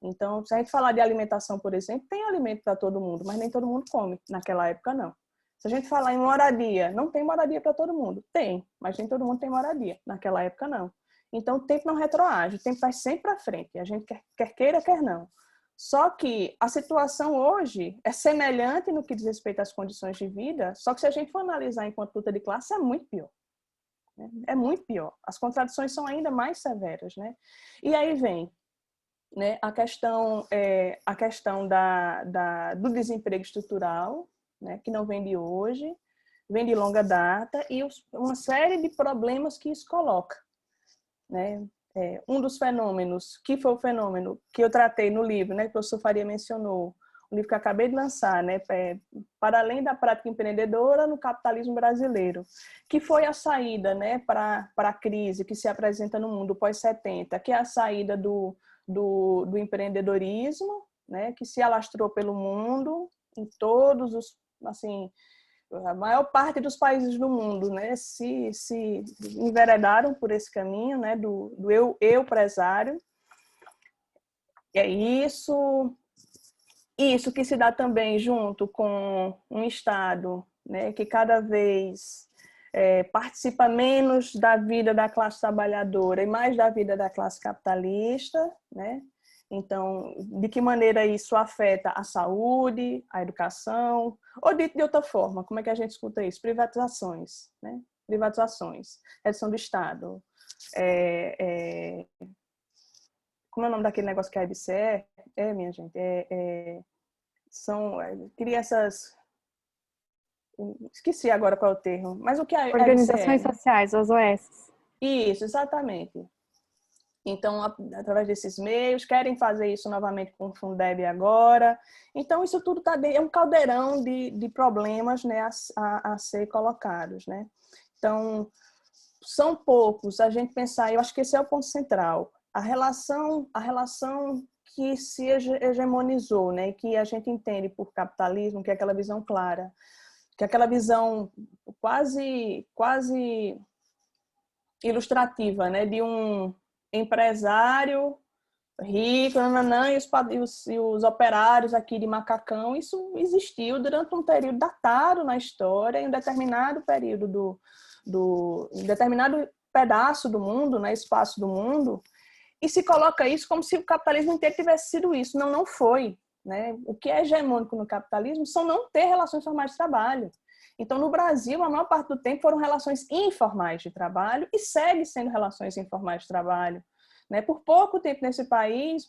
Então, se a gente falar de alimentação, por exemplo, tem alimento para todo mundo, mas nem todo mundo come. Naquela época, não. Se a gente falar em moradia, não tem moradia para todo mundo. Tem, mas nem todo mundo tem moradia. Naquela época, não. Então, o tempo não retroage, o tempo vai sempre para frente. A gente quer queira, quer não. Só que a situação hoje é semelhante no que diz respeito às condições de vida, só que se a gente for analisar enquanto luta de classe, é muito pior. É muito pior. As contradições são ainda mais severas, né? E aí vem, né, a questão do desemprego estrutural, né, que não vem de hoje, vem de longa data, e uma série de problemas que isso coloca, né? Um dos fenômenos, que foi o fenômeno que eu tratei no livro, né, que o professor Faria mencionou, um livro que eu acabei de lançar, né, para além da prática empreendedora no capitalismo brasileiro, que foi a saída, né, para a crise que se apresenta no mundo pós-70, que é a saída do empreendedorismo, né, que se alastrou pelo mundo, em todos os, assim, a maior parte dos países do mundo, né, se enveredaram por esse caminho, né, do eu empresário. É isso que se dá também junto com um Estado, né, que cada vez participa menos da vida da classe trabalhadora e mais da vida da classe capitalista, né? Então, de que maneira isso afeta a saúde, a educação, ou dito de outra forma, como é que a gente escuta isso? Privatizações, né? Privatizações, redução do Estado. Como é o nome daquele negócio que a IBCE minha gente? Cria essas... Esqueci agora qual é o termo, mas o que a Organizações IBCE... sociais, as OS. Isso, exatamente. Então, através desses meios, querem fazer isso novamente com o Fundeb agora. Então, isso tudo é um caldeirão de problemas, né, a ser colocados, né? Então, são poucos a gente pensar, eu acho que esse é o ponto central, a relação que se hegemonizou, né, que a gente entende por capitalismo, que é aquela visão clara, que é aquela visão quase ilustrativa, né, de um empresário rico, e os operários aqui de macacão. Isso existiu durante um período datado na história, em um determinado período em determinado pedaço do mundo, né, espaço do mundo, e se coloca isso como se o capitalismo inteiro tivesse sido isso. Não foi, né? O que é hegemônico no capitalismo são não ter relações formais de trabalho. Então, no Brasil, a maior parte do tempo foram relações informais de trabalho e segue sendo relações informais de trabalho. Né? Por pouco tempo nesse país,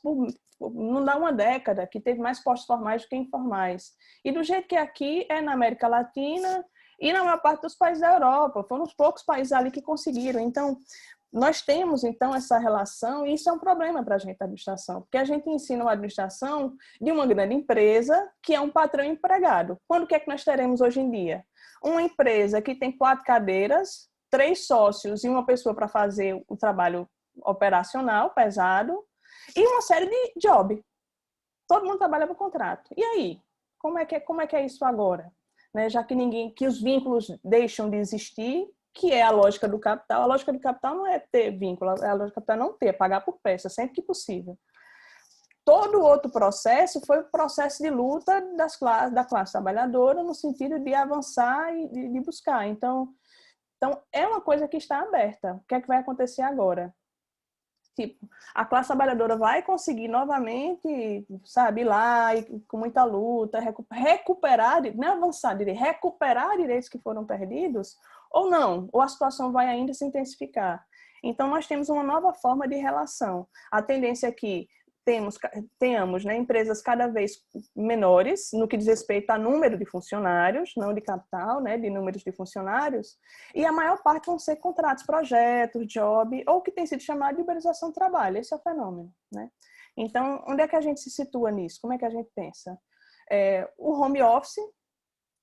não dá uma década, que teve mais postos formais do que informais. E do jeito que aqui é na América Latina e na maior parte dos países da Europa. Foram os poucos países ali que conseguiram. Então, nós temos, então, essa relação, e isso é um problema para a gente, a administração, porque a gente ensina uma administração de uma grande empresa que é um patrão empregado. Quando que é que nós teremos hoje em dia? Uma empresa que tem 4 cadeiras, 3 sócios e uma pessoa para fazer o trabalho operacional pesado e uma série de job. Todo mundo trabalha por contrato. E aí? Como é que é isso agora? Né? Já que os vínculos deixam de existir, que é a lógica do capital. A lógica do capital não é ter vínculo, a lógica do capital é não ter, é pagar por peça, sempre que possível. Todo outro processo foi o processo de luta da classe trabalhadora no sentido de avançar e de buscar. Então, é uma coisa que está aberta. O que é que vai acontecer agora? tipo, a classe trabalhadora vai conseguir novamente, sabe, ir lá e com muita luta, recuperar, não avançar, recuperar direitos que foram perdidos, ou não, ou a situação vai ainda se intensificar. Então, nós temos uma nova forma de relação. A tendência é que tenhamos, né, empresas cada vez menores no que diz respeito a número de funcionários, não de capital, né, de números de funcionários, e a maior parte vão ser contratos, projetos, job, ou que tem sido chamado de uberização do trabalho. Esse é o fenômeno, né? Então, onde é que a gente se situa nisso? Como é que a gente pensa? O home office,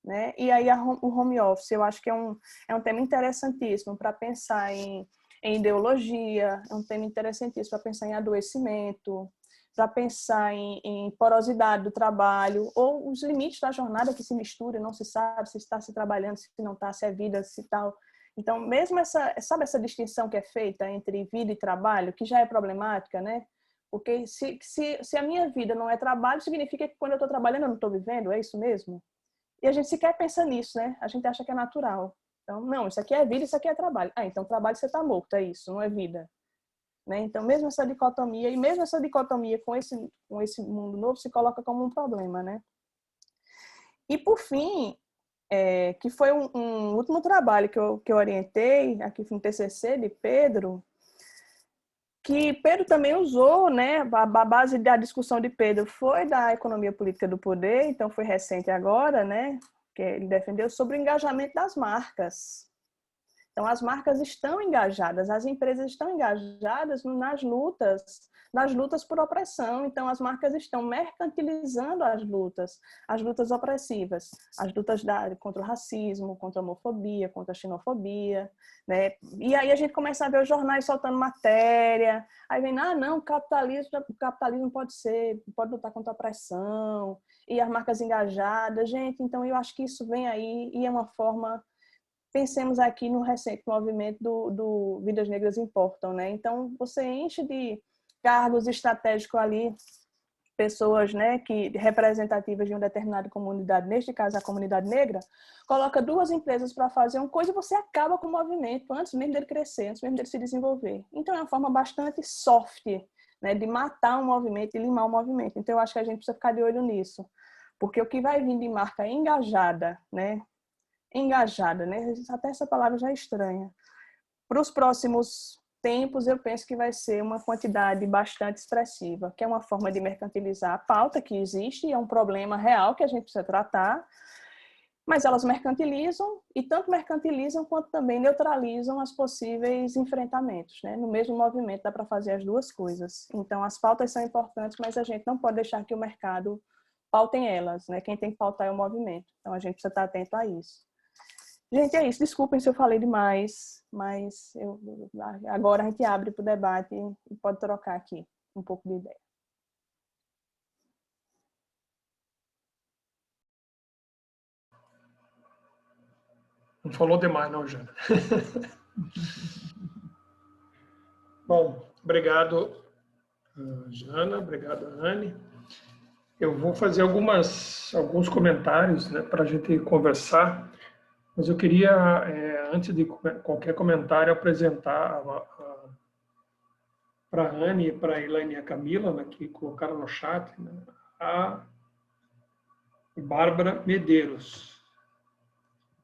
né? E aí o home office eu acho que é um tema interessantíssimo para pensar em ideologia, é um tema interessantíssimo para pensar em adoecimento, para pensar em porosidade do trabalho, ou os limites da jornada que se misturam, não se sabe se está se trabalhando, se não está, se é vida, se tal. Então, mesmo essa distinção que é feita entre vida e trabalho, que já é problemática, né? Porque se a minha vida não é trabalho, significa que quando eu estou trabalhando eu não estou vivendo, é isso mesmo? E a gente sequer pensa nisso, né? A gente acha que é natural. Então, não, isso aqui é vida, isso aqui é trabalho. Ah, então trabalho você está morto, é isso, não é vida. Né? Então, mesmo essa dicotomia, e mesmo essa dicotomia com esse mundo novo, se coloca como um problema, né? E, por fim, que foi um último trabalho que eu orientei, aqui no TCC de Pedro, que Pedro também usou, né? A base da discussão de Pedro foi da economia política do poder, então foi recente agora, né? Que ele defendeu sobre o engajamento das marcas. Então, as marcas estão engajadas, as empresas estão engajadas nas lutas por opressão. Então, as marcas estão mercantilizando as lutas opressivas, as lutas contra o racismo, contra a homofobia, contra a xenofobia, né? E aí a gente começa a ver os jornais soltando matéria, aí vem, não, o capitalismo pode lutar contra a opressão, e as marcas engajadas. Gente, então eu acho que isso vem aí e é uma forma... Pensemos aqui no recente movimento do Vidas Negras Importam, né? Então, você enche de cargos estratégicos ali, pessoas, né, representativas de uma determinada comunidade, neste caso a comunidade negra, coloca duas empresas para fazer uma coisa e você acaba com o movimento antes mesmo dele crescer, antes mesmo dele se desenvolver. Então, é uma forma bastante soft, né, de matar um movimento e limar o movimento. Então, eu acho que a gente precisa ficar de olho nisso. Porque o que vai vir de marca engajada, né, até essa palavra já é estranha. Para os próximos tempos, eu penso que vai ser uma quantidade bastante expressiva, que é uma forma de mercantilizar a pauta que existe, e é um problema real que a gente precisa tratar, mas elas mercantilizam, e tanto mercantilizam quanto também neutralizam os possíveis enfrentamentos, né? No mesmo movimento dá para fazer as duas coisas. Então, as pautas são importantes, mas a gente não pode deixar que o mercado pautem elas, né? Quem tem que pautar é o movimento. Então, a gente precisa estar atento a isso. Gente, é isso. Desculpem se eu falei demais, mas agora a gente abre para o debate e pode trocar aqui um pouco de ideia. Não falou demais, não, Jana. Bom, obrigado, Jana. Obrigado, Anne. Eu vou fazer alguns comentários, né, para a gente conversar. Mas eu queria, antes de qualquer comentário, apresentar para a Anne, para a Elaine e a Camila, né, que colocaram no chat, né, a Bárbara Medeiros.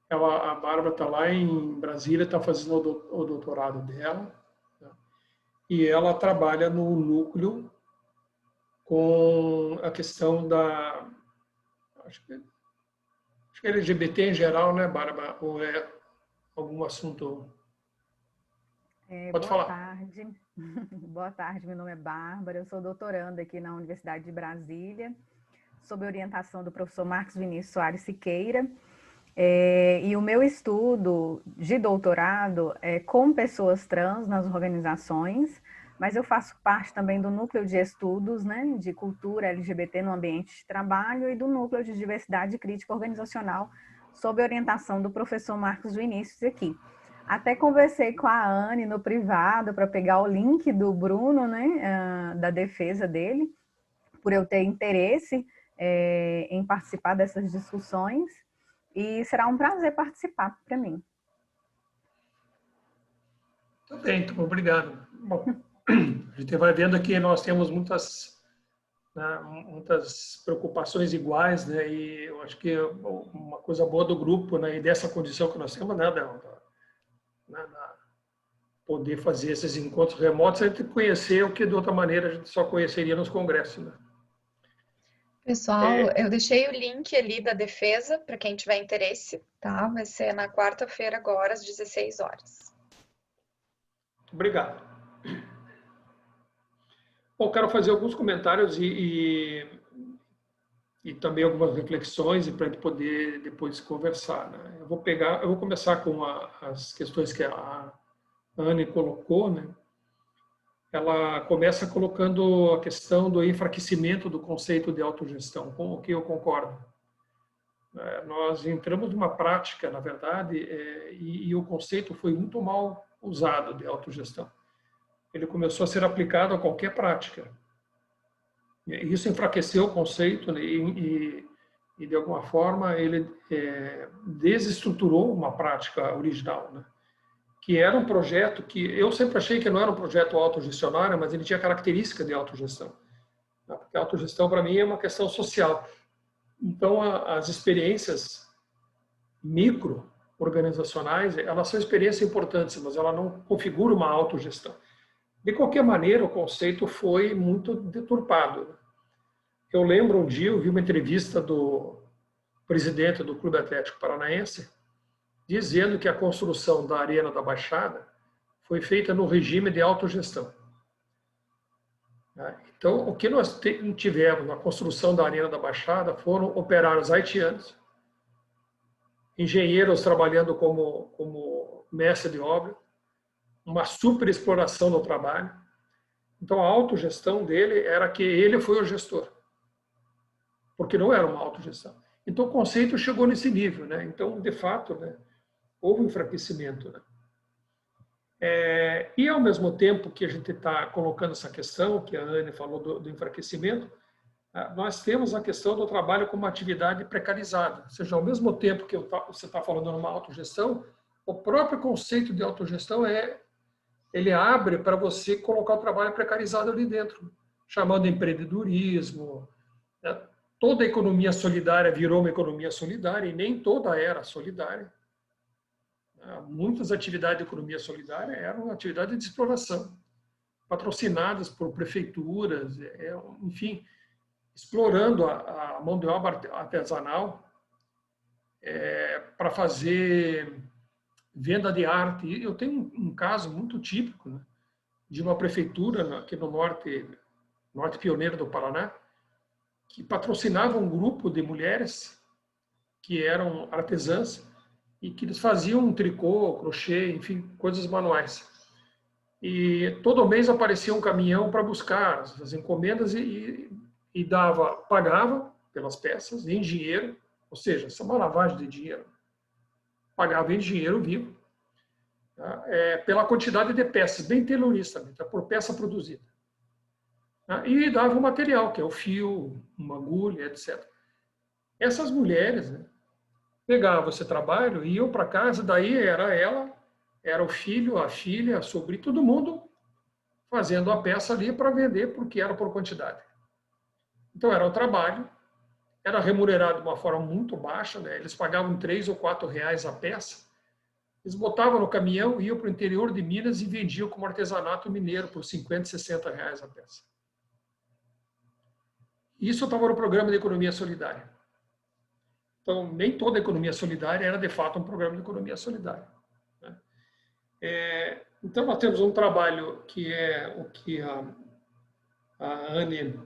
A Bárbara está lá em Brasília, está fazendo o doutorado dela, né, e ela trabalha no núcleo com a questão da... Acho que LGBT em geral, né, Bárbara? Ou é algum assunto... Pode boa falar. Tarde. Boa tarde, meu nome é Bárbara, eu sou doutoranda aqui na Universidade de Brasília, sob orientação do professor Marcos Vinícius Soares Siqueira, e o meu estudo de doutorado é com pessoas trans nas organizações, mas eu faço parte também do núcleo de estudos, né, de cultura LGBT no ambiente de trabalho e do núcleo de diversidade e crítica organizacional, sob orientação do professor Marcos Vinícius aqui. Até conversei com a Anne no privado para pegar o link do Bruno, né, da defesa dele, por eu ter interesse em participar dessas discussões, e será um prazer participar para mim. Tudo bem, então, obrigado. Bom, a gente vai vendo que nós temos muitas, né, muitas preocupações iguais, né, e eu acho que uma coisa boa do grupo, né, e dessa condição que nós temos, né, poder fazer esses encontros remotos, a gente conhecer o que de outra maneira a gente só conheceria nos congressos, né? Pessoal, eu deixei o link ali da defesa para quem tiver interesse, tá? Vai ser na quarta-feira agora, às 16 horas. Obrigado. Bom, quero fazer alguns comentários e também algumas reflexões para a gente poder depois conversar, né? Eu vou começar com as questões que a Anne colocou, né? Ela começa colocando a questão do enfraquecimento do conceito de autogestão, com o que eu concordo. Nós entramos numa prática, na verdade, e o conceito foi muito mal usado de autogestão. Ele começou a ser aplicado a qualquer prática. Isso enfraqueceu o conceito, né, e de alguma forma, ele desestruturou uma prática original, né? Que era um projeto que eu sempre achei que não era um projeto autogestionário, mas ele tinha característica de autogestão. Porque a autogestão, para mim, é uma questão social. Então, as experiências micro-organizacionais, elas são experiências importantes, mas ela não configura uma autogestão. De qualquer maneira, o conceito foi muito deturpado. Eu lembro um dia, eu vi uma entrevista do presidente do Clube Atlético Paranaense, dizendo que a construção da Arena da Baixada foi feita no regime de autogestão. Então, o que nós tivemos na construção da Arena da Baixada foram operários haitianos, engenheiros trabalhando como mestre de obra, uma superexploração do trabalho. Então, a autogestão dele era que ele foi o gestor, porque não era uma autogestão. Então, o conceito chegou nesse nível, né? Então, de fato, né, houve um enfraquecimento, né? E, ao mesmo tempo que a gente está colocando essa questão, que a Anne falou do enfraquecimento, nós temos a questão do trabalho como atividade precarizada. Ou seja, ao mesmo tempo que você está falando numa autogestão, o próprio conceito de autogestão ele abre para você colocar o trabalho precarizado ali dentro, chamando de empreendedorismo, né? Toda a economia solidária virou uma economia solidária e nem toda era solidária. Muitas atividades de economia solidária eram atividades de exploração, patrocinadas por prefeituras, enfim, explorando a mão de obra artesanal para fazer venda de arte. Eu tenho um caso muito típico, né, de uma prefeitura aqui no norte pioneiro do Paraná, que patrocinava um grupo de mulheres que eram artesãs e que eles faziam um tricô, crochê, enfim, coisas manuais. E todo mês aparecia um caminhão para buscar as encomendas e pagava pelas peças em dinheiro, ou seja, essa é uma lavagem de dinheiro. Pagava em dinheiro vivo, tá? Pela quantidade de peças, bem taylorista, tá? Por peça produzida. Tá? E dava o material, que é o fio, uma agulha, etc. Essas mulheres, né, pegavam esse trabalho e iam para casa, daí era ela, era o filho, a filha, a sobrinha, todo mundo fazendo a peça ali para vender, porque era por quantidade. Então, era o trabalho, era remunerado de uma forma muito baixa, né? Eles pagavam 3 ou 4 reais a peça, eles botavam no caminhão, iam para o interior de Minas e vendiam como artesanato mineiro por 50, 60 reais a peça. Isso estava no programa de economia solidária. Então, nem toda a economia solidária era, de fato, um programa de economia solidária, né? Então, nós temos um trabalho que é o que a Anne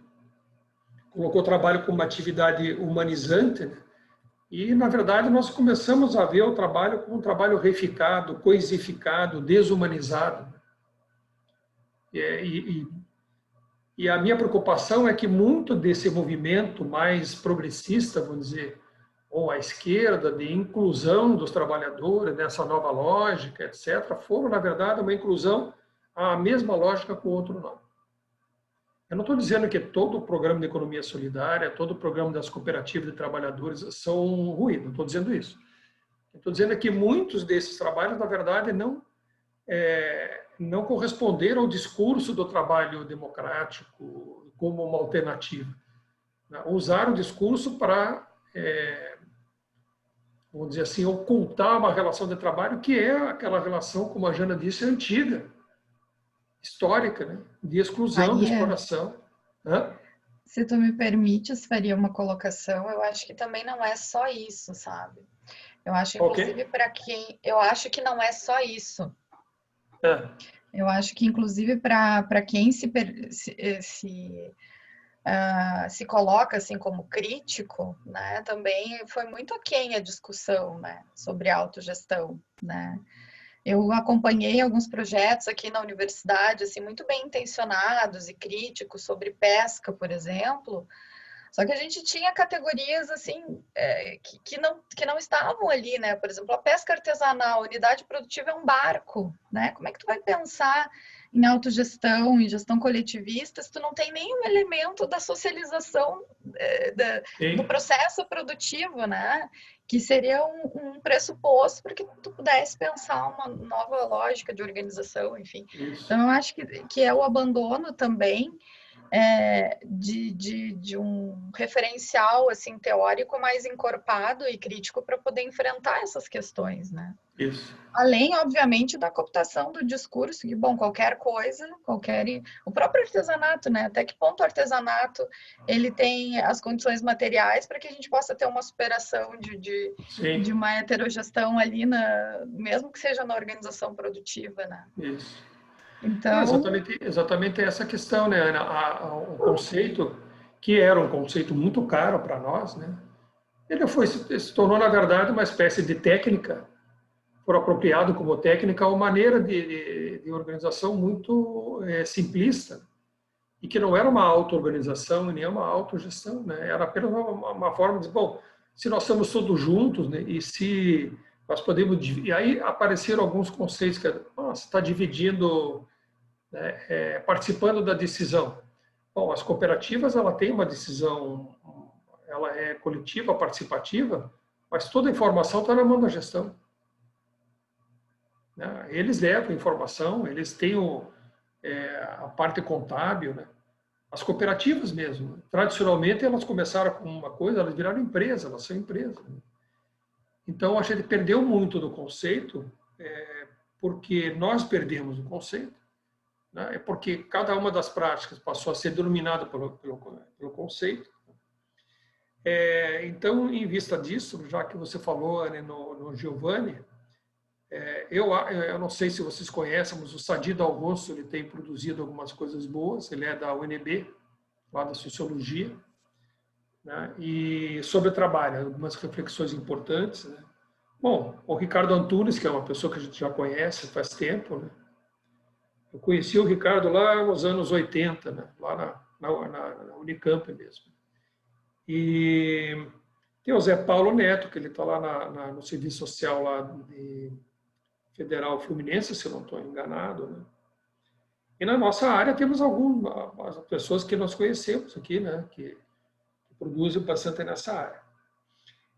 colocou, trabalho como uma atividade humanizante, né? E, na verdade, nós começamos a ver o trabalho como um trabalho reificado, coisificado, desumanizado. E a minha preocupação é que muito desse movimento mais progressista, vamos dizer, ou à esquerda, de inclusão dos trabalhadores nessa nova lógica, etc., foram, na verdade, uma inclusão à mesma lógica com o outro nome. Eu não estou dizendo que todo o programa de economia solidária, todo o programa das cooperativas de trabalhadores são ruins, não estou dizendo isso. Estou dizendo que muitos desses trabalhos, na verdade, não não corresponderam ao discurso do trabalho democrático como uma alternativa. Usaram o discurso para, vamos dizer assim, ocultar uma relação de trabalho que é aquela relação, como a Jana disse, antiga, histórica, né? De exclusão, de exploração. Se tu me permites, faria uma colocação, eu acho que também não é só isso, sabe? Eu acho, inclusive, eu acho que não é só isso. Eu acho que, inclusive, para quem se coloca assim como crítico, né, também foi muito aquém a discussão, né, sobre autogestão, né. Eu acompanhei alguns projetos aqui na universidade, assim, muito bem intencionados e críticos sobre pesca, por exemplo, só que a gente tinha categorias assim que não estavam ali, né? Por exemplo, a pesca artesanal, a unidade produtiva é um barco, né? Como é que tu vai pensar em autogestão, em gestão coletivista, se tu não tem nenhum elemento da socialização do processo produtivo, né? Que seria um pressuposto para que tu pudesse pensar uma nova lógica de organização, enfim. Isso. Então, eu acho que é o abandono também de um referencial assim teórico mais encorpado e crítico para poder enfrentar essas questões, né? Isso. Além, obviamente, da cooptação do discurso, que, bom, qualquer coisa, o próprio artesanato, né? Até que ponto o artesanato ele tem as condições materiais para que a gente possa ter uma superação de uma heterogestão ali, mesmo que seja na organização produtiva, né? Isso. Então, exatamente essa questão, né, Ana? O conceito, que era um conceito muito caro para nós, né? Ele se tornou, na verdade, uma espécie de técnica, foi apropriado como técnica uma maneira de organização muito simplista, e que não era uma auto-organização e nem uma autogestão, né? Era apenas uma forma de, bom, se nós estamos todos juntos, né, e se nós podemos... E aí apareceram alguns conceitos que você está dividindo, né, participando da decisão. Bom, as cooperativas, ela tem uma decisão, ela é coletiva, participativa, mas toda a informação está na mão da gestão. Eles levam informação, eles têm a parte contábil, né? As cooperativas mesmo, tradicionalmente elas começaram com uma coisa, elas viraram empresa, elas são empresas. Né? Então a gente perdeu muito do conceito, porque nós perdemos o conceito, né? É porque cada uma das práticas passou a ser denominada pelo conceito. Então, em vista disso, já que você falou, né, no Giovanni, eu não sei se vocês conhecem, mas o Sadi Dalrosso, ele tem produzido algumas coisas boas, ele é da UNB, lá da Sociologia, né? E sobre o trabalho, algumas reflexões importantes, né? Bom, o Ricardo Antunes, que é uma pessoa que a gente já conhece faz tempo, né? Eu conheci o Ricardo lá nos anos 80, né? Lá na Unicamp mesmo. E tem o Zé Paulo Neto, que ele está lá no Serviço Social lá de Federal Fluminense, se eu não estou enganado, né? E na nossa área temos algumas pessoas que nós conhecemos aqui, né? Que produzem bastante nessa área.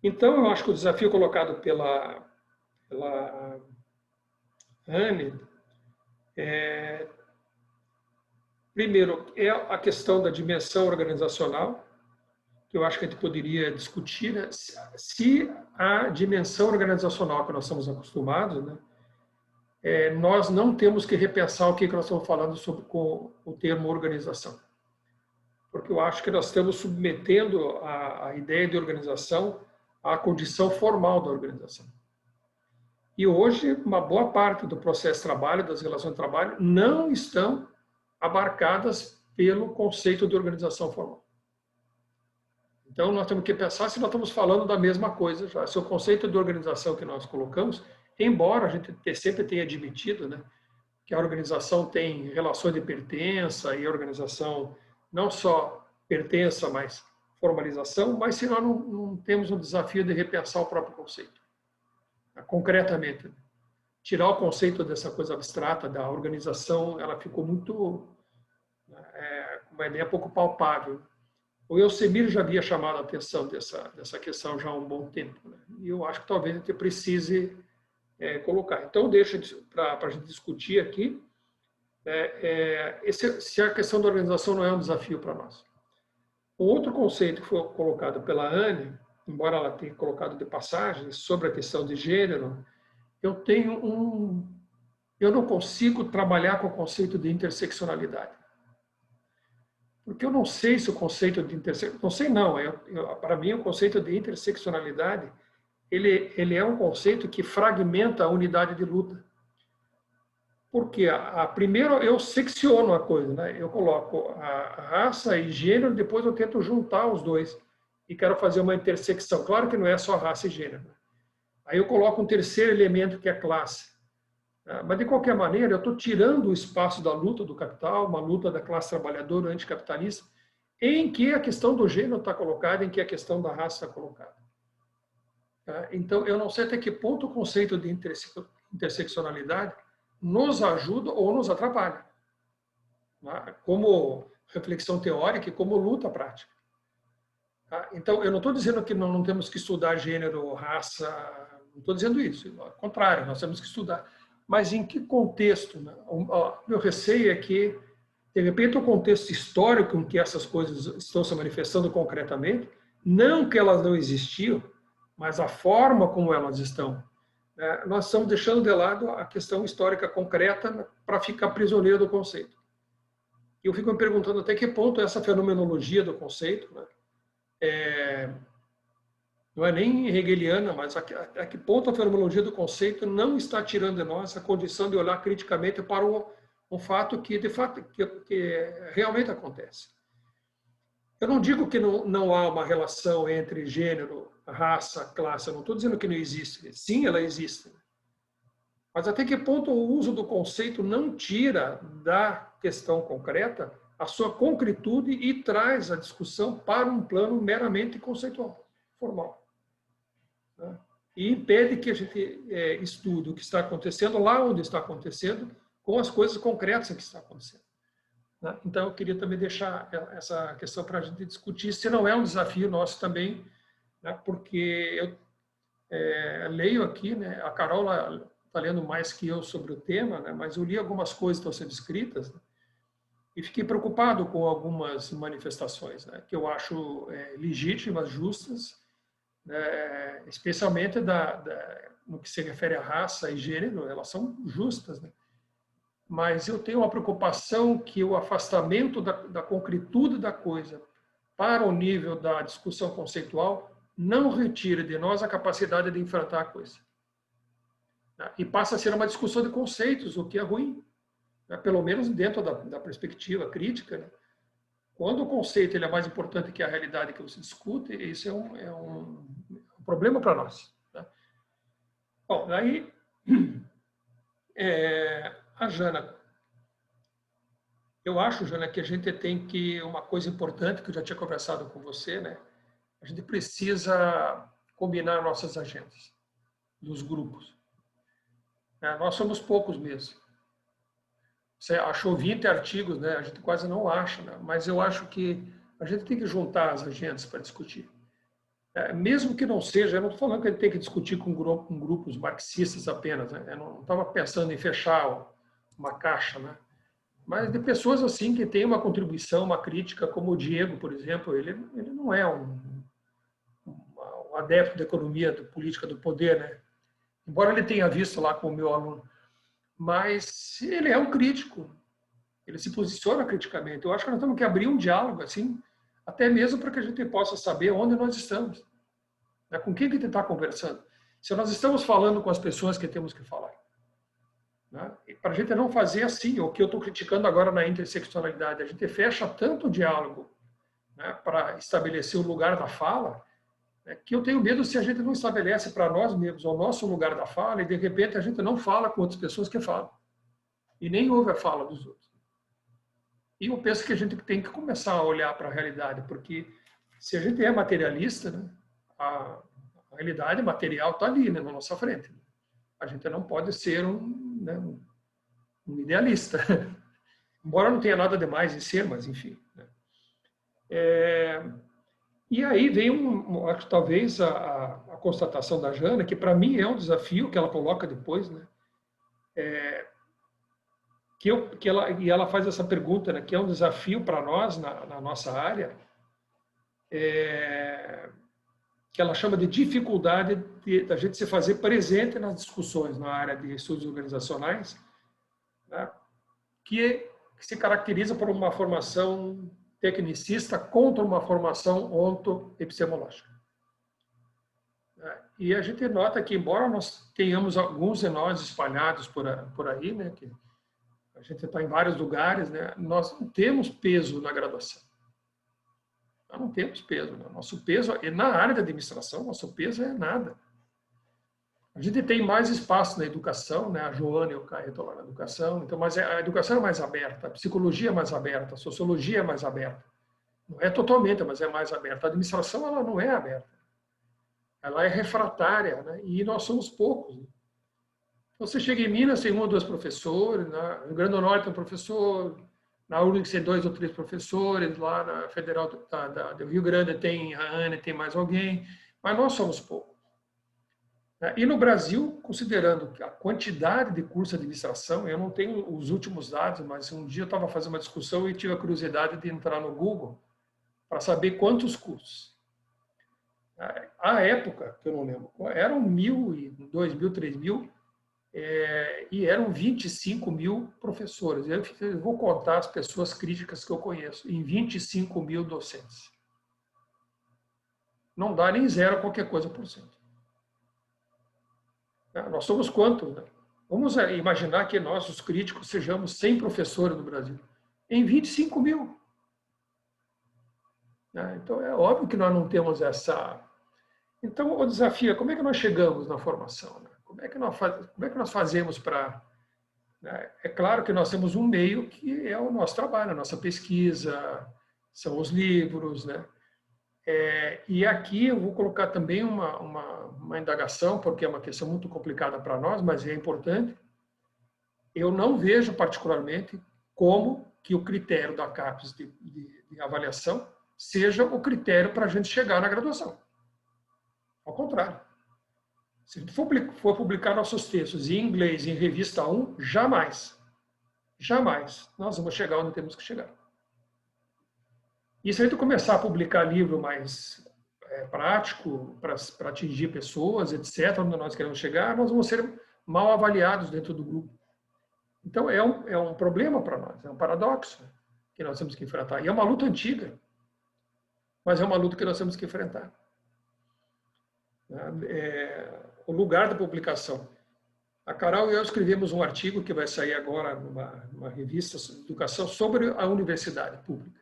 Então, eu acho que o desafio colocado pela Anne primeiro, é a questão da dimensão organizacional, que eu acho que a gente poderia discutir, né? Se a dimensão organizacional que nós estamos acostumados, né? Nós não temos que repensar o que nós estamos falando com o termo organização. Porque eu acho que nós estamos submetendo a ideia de organização à condição formal da organização. E hoje, uma boa parte do processo de trabalho, das relações de trabalho, não estão abarcadas pelo conceito de organização formal. Então, nós temos que pensar se nós estamos falando da mesma coisa já. Se o conceito de organização que nós colocamos, embora a gente sempre tenha admitido, né, que a organização tem relações de pertença e a organização não só pertença, mas formalização, mas se nós não temos um desafio de repensar o próprio conceito. Concretamente, tirar o conceito dessa coisa abstrata da organização, ela ficou muito, uma ideia pouco palpável. O Elcemir já havia chamado a atenção dessa questão já há um bom tempo, né? E eu acho que talvez a gente precise colocar. Então, deixa para a gente discutir aqui Se a questão da organização não é um desafio para nós. O outro conceito que foi colocado pela Anne, embora ela tenha colocado de passagem sobre a questão de gênero, eu não consigo trabalhar com o conceito de interseccionalidade. Porque eu não sei se o conceito de interseccionalidade... Não sei não. Para mim, o conceito de interseccionalidade ele é um conceito que fragmenta a unidade de luta. Porque, primeiro, eu secciono a coisa, né? Eu coloco a raça e gênero, depois eu tento juntar os dois. E quero fazer uma intersecção. Claro que não é só raça e gênero. Aí eu coloco um terceiro elemento, que é classe. Mas, de qualquer maneira, eu estou tirando o espaço da luta do capital, uma luta da classe trabalhadora anticapitalista, em que a questão do gênero está colocada, em que a questão da raça está colocada. Então, eu não sei até que ponto o conceito de interseccionalidade nos ajuda ou nos atrapalha, como reflexão teórica e como luta prática. Então, eu não estou dizendo que não temos que estudar gênero, raça, não estou dizendo isso, ao contrário, nós temos que estudar. Mas em que contexto? O meu receio é que, de repente, o contexto histórico em que essas coisas estão se manifestando concretamente, não que elas não existiam, mas a forma como elas estão, nós estamos deixando de lado a questão histórica concreta para ficar prisioneiro do conceito. E eu fico me perguntando até que ponto essa fenomenologia do conceito, não é nem hegeliana, mas a que ponto a fenomenologia do conceito não está tirando de nós a condição de olhar criticamente para um fato que, de fato, que realmente acontece. Eu não digo que não há uma relação entre gênero, raça, classe. Eu não estou dizendo que não existe. Sim, ela existe. Mas até que ponto o uso do conceito não tira da questão concreta a sua concretude e traz a discussão para um plano meramente conceitual, formal. E impede que a gente estude o que está acontecendo lá onde está acontecendo com as coisas concretas que está acontecendo. Então, eu queria também deixar essa questão para a gente discutir, se não é um desafio nosso também, porque eu leio aqui, a Carol está lendo mais que eu sobre o tema, mas eu li algumas coisas que estão sendo escritas, e fiquei preocupado com algumas manifestações, que eu acho legítimas, justas, especialmente no que se refere à raça e gênero, elas são justas, mas eu tenho uma preocupação que o afastamento da concretude da coisa para o nível da discussão conceitual não retira de nós a capacidade de enfrentar a coisa. E passa a ser uma discussão de conceitos, o que é ruim, pelo menos dentro da perspectiva crítica. Quando o conceito ele é mais importante que a realidade que você discute, isso é um problema para nós. Bom, aí a Jana, eu acho, Jana, que a gente tem uma coisa importante que eu já tinha conversado com você, a gente precisa combinar nossas agendas dos grupos. Nós somos poucos mesmo. Você achou 20 artigos, a gente quase não acha, mas eu acho que a gente tem que juntar as agendas para discutir. Mesmo que não seja, eu não estou falando que a gente tem que discutir com grupos marxistas apenas, eu não estava pensando em fechar uma caixa, mas de pessoas assim que têm uma contribuição, uma crítica, como o Diego, por exemplo, ele não é um adepto da economia política do poder, embora ele tenha visto lá com o meu aluno, mas ele é um crítico, ele se posiciona criticamente. Eu acho que nós temos que abrir um diálogo assim, até mesmo para que a gente possa saber onde nós estamos, com quem que a gente está conversando, se nós estamos falando com as pessoas que temos que falar. Para a gente não fazer assim, o que eu estou criticando agora na interseccionalidade, a gente fecha tanto o diálogo para estabelecer o lugar da fala, que eu tenho medo se a gente não estabelece para nós mesmos o nosso lugar da fala e de repente a gente não fala com outras pessoas que falam e nem ouve a fala dos outros. E eu penso que a gente tem que começar a olhar para a realidade, porque se a gente é materialista, a realidade material está ali, na nossa frente. A gente não pode ser um idealista, embora não tenha nada demais em ser, mas enfim. E aí vem, acho, talvez, a constatação da Jana, que para mim é um desafio que ela coloca depois, e ela faz essa pergunta, né, que é um desafio para nós na nossa área, que ela chama de dificuldade da gente se fazer presente nas discussões na área de estudos organizacionais, né, que se caracteriza por uma formação tecnicista contra uma formação ontoepistemológica. E a gente nota que, embora nós tenhamos alguns de nós espalhados por aí, né, que a gente está em vários lugares, né, nós não temos peso na graduação. Nós não temos peso. Né? Nosso peso, na área da administração, nosso peso é nada. A gente tem mais espaço na educação, né? A Joana e o Caio estão lá na educação, então, mas a educação é mais aberta, a psicologia é mais aberta, a sociologia é mais aberta. Não é totalmente, mas é mais aberta. A administração, ela não é aberta. Ela é refratária, né? E nós somos poucos. Né? Você chega em Minas, tem 1 ou 2 professores, no Rio Grande do Norte tem um professor, na URGS tem 2 ou 3 professores, lá na Federal do Rio Grande tem a Ana, tem mais alguém, mas nós somos poucos. E no Brasil, considerando a quantidade de curso de administração, eu não tenho os últimos dados, mas um dia eu estava fazendo uma discussão e tive a curiosidade de entrar no Google para saber quantos cursos. À época, que eu não lembro, eram 1.000, 2.000, 3.000, e eram 25 mil professores. Eu vou contar as pessoas críticas que eu conheço, em 25 mil docentes. Não dá nem 0 qualquer coisa por cento. Nós somos quantos? Né? Vamos imaginar que nós, os críticos, sejamos 100 professores no Brasil. Em 25 mil. Então, é óbvio que nós não temos essa... Então, o desafio é como é que nós chegamos na formação? Né? Como é que nós fazemos para... Né? É claro que nós temos um meio que é o nosso trabalho, a nossa pesquisa, são os livros, né? E aqui eu vou colocar também uma indagação, porque é uma questão muito complicada para nós, mas é importante. Eu não vejo particularmente como que o critério da CAPES de avaliação seja o critério para a gente chegar na graduação. Ao contrário. Se a gente for publicar nossos textos em inglês em revista 1, jamais nós vamos chegar onde temos que chegar. E se a gente começar a publicar livro mais prático, para atingir pessoas, etc., onde nós queremos chegar, nós vamos ser mal avaliados dentro do grupo. Então, é um problema para nós, é um paradoxo que nós temos que enfrentar. E é uma luta antiga, mas é uma luta que nós temos que enfrentar. O lugar da publicação. A Carol e eu escrevemos um artigo que vai sair agora numa revista de educação sobre a universidade pública.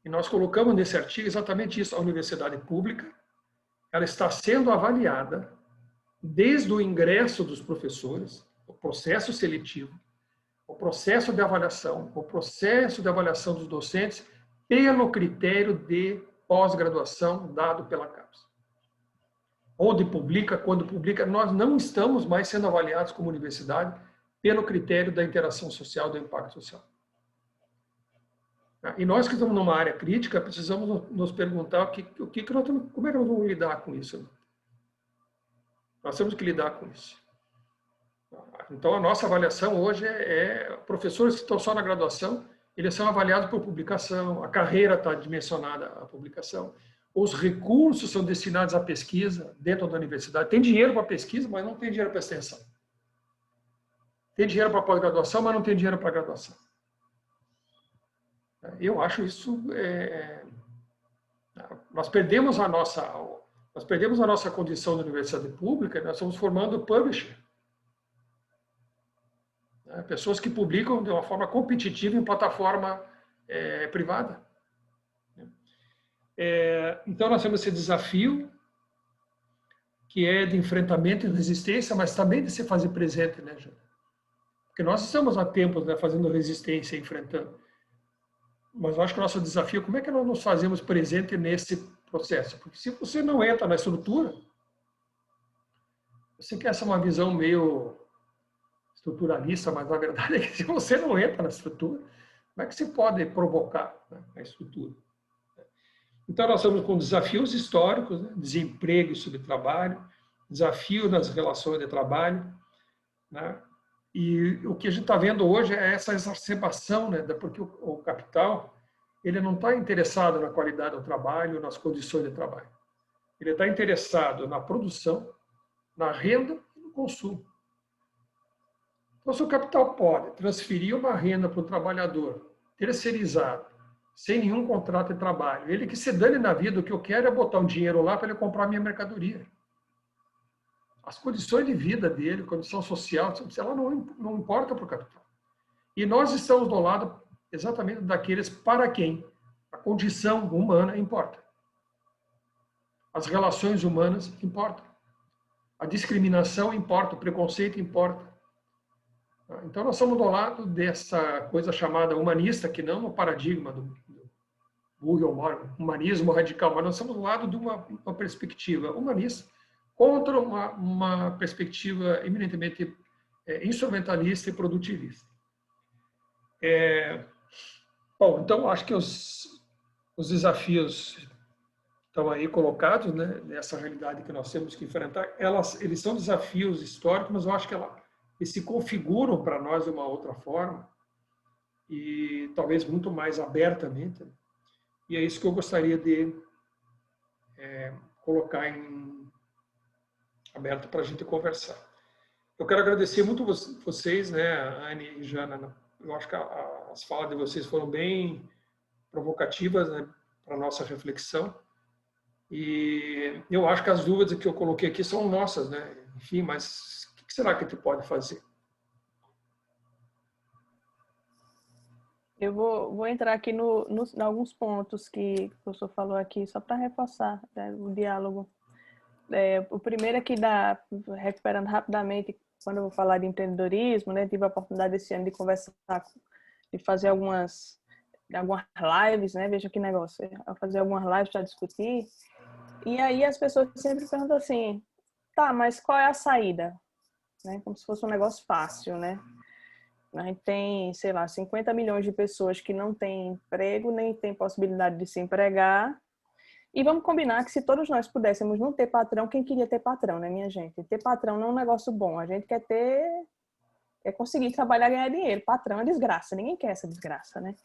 E nós colocamos nesse artigo exatamente isso. A universidade pública, ela está sendo avaliada desde o ingresso dos professores, o processo seletivo, o processo de avaliação, o processo de avaliação dos docentes, pelo critério de pós-graduação dado pela CAPES. Onde publica, quando publica, nós não estamos mais sendo avaliados como universidade pelo critério da interação social, do impacto social. E nós que estamos numa área crítica, precisamos nos perguntar como é que nós vamos lidar com isso. Nós temos que lidar com isso. Então, a nossa avaliação hoje professores que estão só na graduação, eles são avaliados por publicação, a carreira está dimensionada à publicação, os recursos são destinados à pesquisa dentro da universidade. Tem dinheiro para pesquisa, mas não tem dinheiro para extensão. Tem dinheiro para pós-graduação, mas não tem dinheiro para graduação. Eu acho isso... Nós perdemos a nossa condição de universidade pública, nós estamos formando publisher. Pessoas que publicam de uma forma competitiva em plataforma privada. Então, nós temos esse desafio, que é de enfrentamento e resistência, mas também de se fazer presente, né, Júlia? Porque nós estamos há tempos, né, fazendo resistência, enfrentando. Mas eu acho que o nosso desafio é como é que nós nos fazemos presente nesse processo. Porque se você não entra na estrutura, você quer essa uma visão meio estruturalista, mas a verdade é que se você não entra na estrutura, como é que você pode provocar, né, a estrutura? Então, nós estamos com desafios históricos, né, desemprego e subtrabalho, desafio nas relações de trabalho, né, E o que a gente está vendo hoje é essa exacerbação, né? Porque o capital ele não está interessado na qualidade do trabalho, nas condições de trabalho. Ele está interessado na produção, na renda e no consumo. Então, se o capital pode transferir uma renda para o trabalhador terceirizado, sem nenhum contrato de trabalho, ele que se dane na vida, o que eu quero é botar um dinheiro lá para ele comprar minha mercadoria. As condições de vida dele, condição social, ela não importa para o capital. E nós estamos do lado exatamente daqueles para quem a condição humana importa. As relações humanas importam. A discriminação importa, o preconceito importa. Então, nós somos do lado dessa coisa chamada humanista, que não no paradigma do humanismo radical, mas nós somos do lado de uma perspectiva humanista contra uma perspectiva eminentemente instrumentalista e produtivista. Bom, então, acho que os desafios estão aí colocados, né, nessa realidade que nós temos que enfrentar. Eles são desafios históricos, mas eu acho que eles se configuram para nós de uma outra forma e talvez muito mais abertamente. E é isso que eu gostaria de colocar aberto para a gente conversar. Eu quero agradecer muito vocês, né, Anne e Jana. Eu acho que as falas de vocês foram bem provocativas, né, para a nossa reflexão. E eu acho que as dúvidas que eu coloquei aqui são nossas, né? Enfim, mas o que será que a gente pode fazer? Eu vou entrar aqui em alguns pontos que o professor falou aqui, só para reforçar, né, o diálogo. O primeiro é que recuperando rapidamente, quando eu vou falar de empreendedorismo, né, tive a oportunidade esse ano de conversar, de fazer algumas lives, né, veja que negócio, fazer algumas lives para discutir. E aí as pessoas sempre perguntam assim, tá, mas qual é a saída? Né? Como se fosse um negócio fácil, né? A gente tem, sei lá, 50 milhões de pessoas que não têm emprego, nem têm possibilidade de se empregar. E vamos combinar que se todos nós pudéssemos não ter patrão, quem queria ter patrão, né, minha gente? Ter patrão não é um negócio bom. A gente quer conseguir trabalhar e ganhar dinheiro. Patrão é desgraça, ninguém quer essa desgraça, né?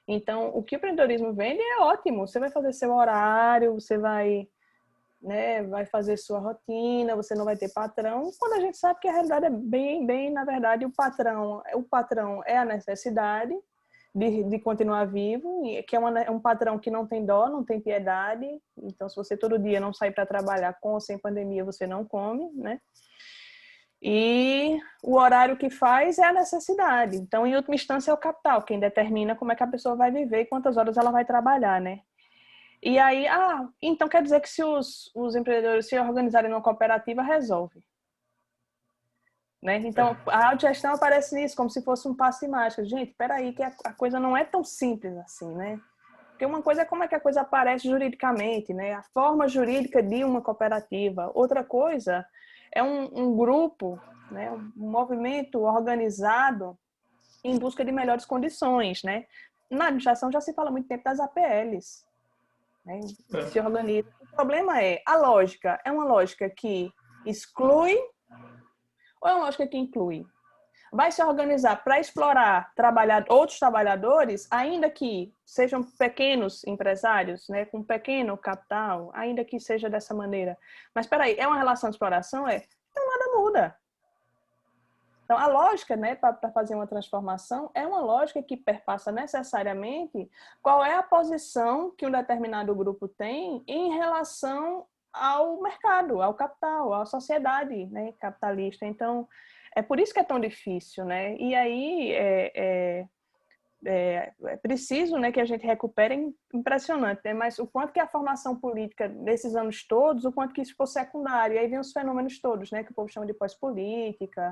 Então, o que o empreendedorismo vende é ótimo. Você vai fazer seu horário, você vai fazer sua rotina, você não vai ter patrão, quando a gente sabe que a realidade é bem, na verdade, o patrão é a necessidade de continuar vivo, que é um patrão que não tem dó, não tem piedade. Então, se você todo dia não sair para trabalhar com ou sem pandemia, você não come, né? E o horário que faz é a necessidade. Então, em última instância, é o capital, quem determina como é que a pessoa vai viver e quantas horas ela vai trabalhar, né? E aí, então quer dizer que se os empreendedores se organizarem numa cooperativa, resolve. Né? Então, a autogestão aparece nisso, como se fosse um passe mágico. Gente, espera aí, que a coisa não é tão simples assim, né? Porque uma coisa é como é que a coisa aparece juridicamente, né? A forma jurídica de uma cooperativa. Outra coisa é um grupo, né? Um movimento organizado em busca de melhores condições, né? Na administração já se fala muito tempo das APLs. Né? Se organiza. O problema a lógica é uma lógica que exclui ou é uma lógica que inclui? Vai se organizar para explorar outros trabalhadores, ainda que sejam pequenos empresários, né, com pequeno capital, ainda que seja dessa maneira. Mas espera aí, é uma relação de exploração? Então nada muda. Então, a lógica, né, para fazer uma transformação é uma lógica que perpassa necessariamente qual é a posição que um determinado grupo tem em relação ao mercado, ao capital, à sociedade, né, capitalista. Então, é por isso que é tão difícil, né? E aí é preciso, né, que a gente recupere, impressionante, né? Mas o quanto que a formação política nesses anos todos, o quanto que isso ficou secundário. E aí vem os fenômenos todos, né, que o povo chama de pós-política,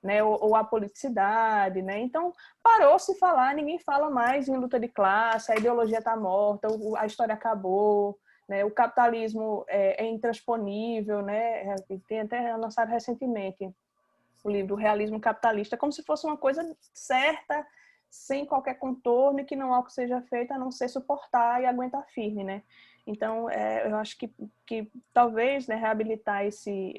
né, ou a politicidade, né? Então, parou-se falar, ninguém fala mais em luta de classe, a ideologia está morta, a história acabou, né? O capitalismo é intransponível, né? Tem até lançado recentemente o livro O Realismo Capitalista, como se fosse uma coisa certa, sem qualquer contorno, e que não há o que seja feito a não ser suportar e aguentar firme, né? Então, eu acho que talvez, né, reabilitar esse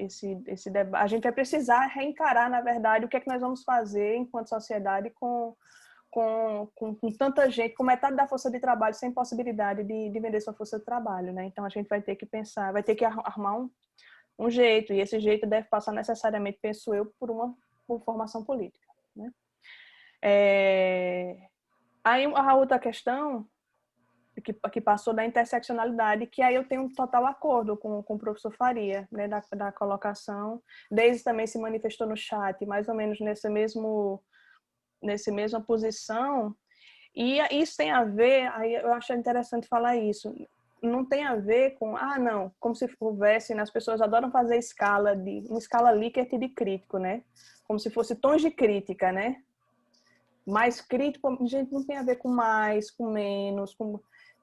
debate, a gente vai precisar reencarar, na verdade, o que é que nós vamos fazer enquanto sociedade com tanta gente, com metade da força de trabalho sem possibilidade de vender sua força de trabalho, né? Então, a gente vai ter que pensar, vai ter que arrumar um jeito, e esse jeito deve passar necessariamente, penso eu, por formação política, né? Aí, a outra questão que passou da interseccionalidade, que aí eu tenho um total acordo com o professor Faria, né, da colocação. Deise também se manifestou no chat, mais ou menos nessa mesma posição, e isso tem a ver, aí eu acho interessante falar isso, não tem a ver com, não, como se houvesse, né, as pessoas adoram fazer uma escala Likert de crítico, né, como se fosse tons de crítica, né, mais crítico, gente, não tem a ver com mais, com menos,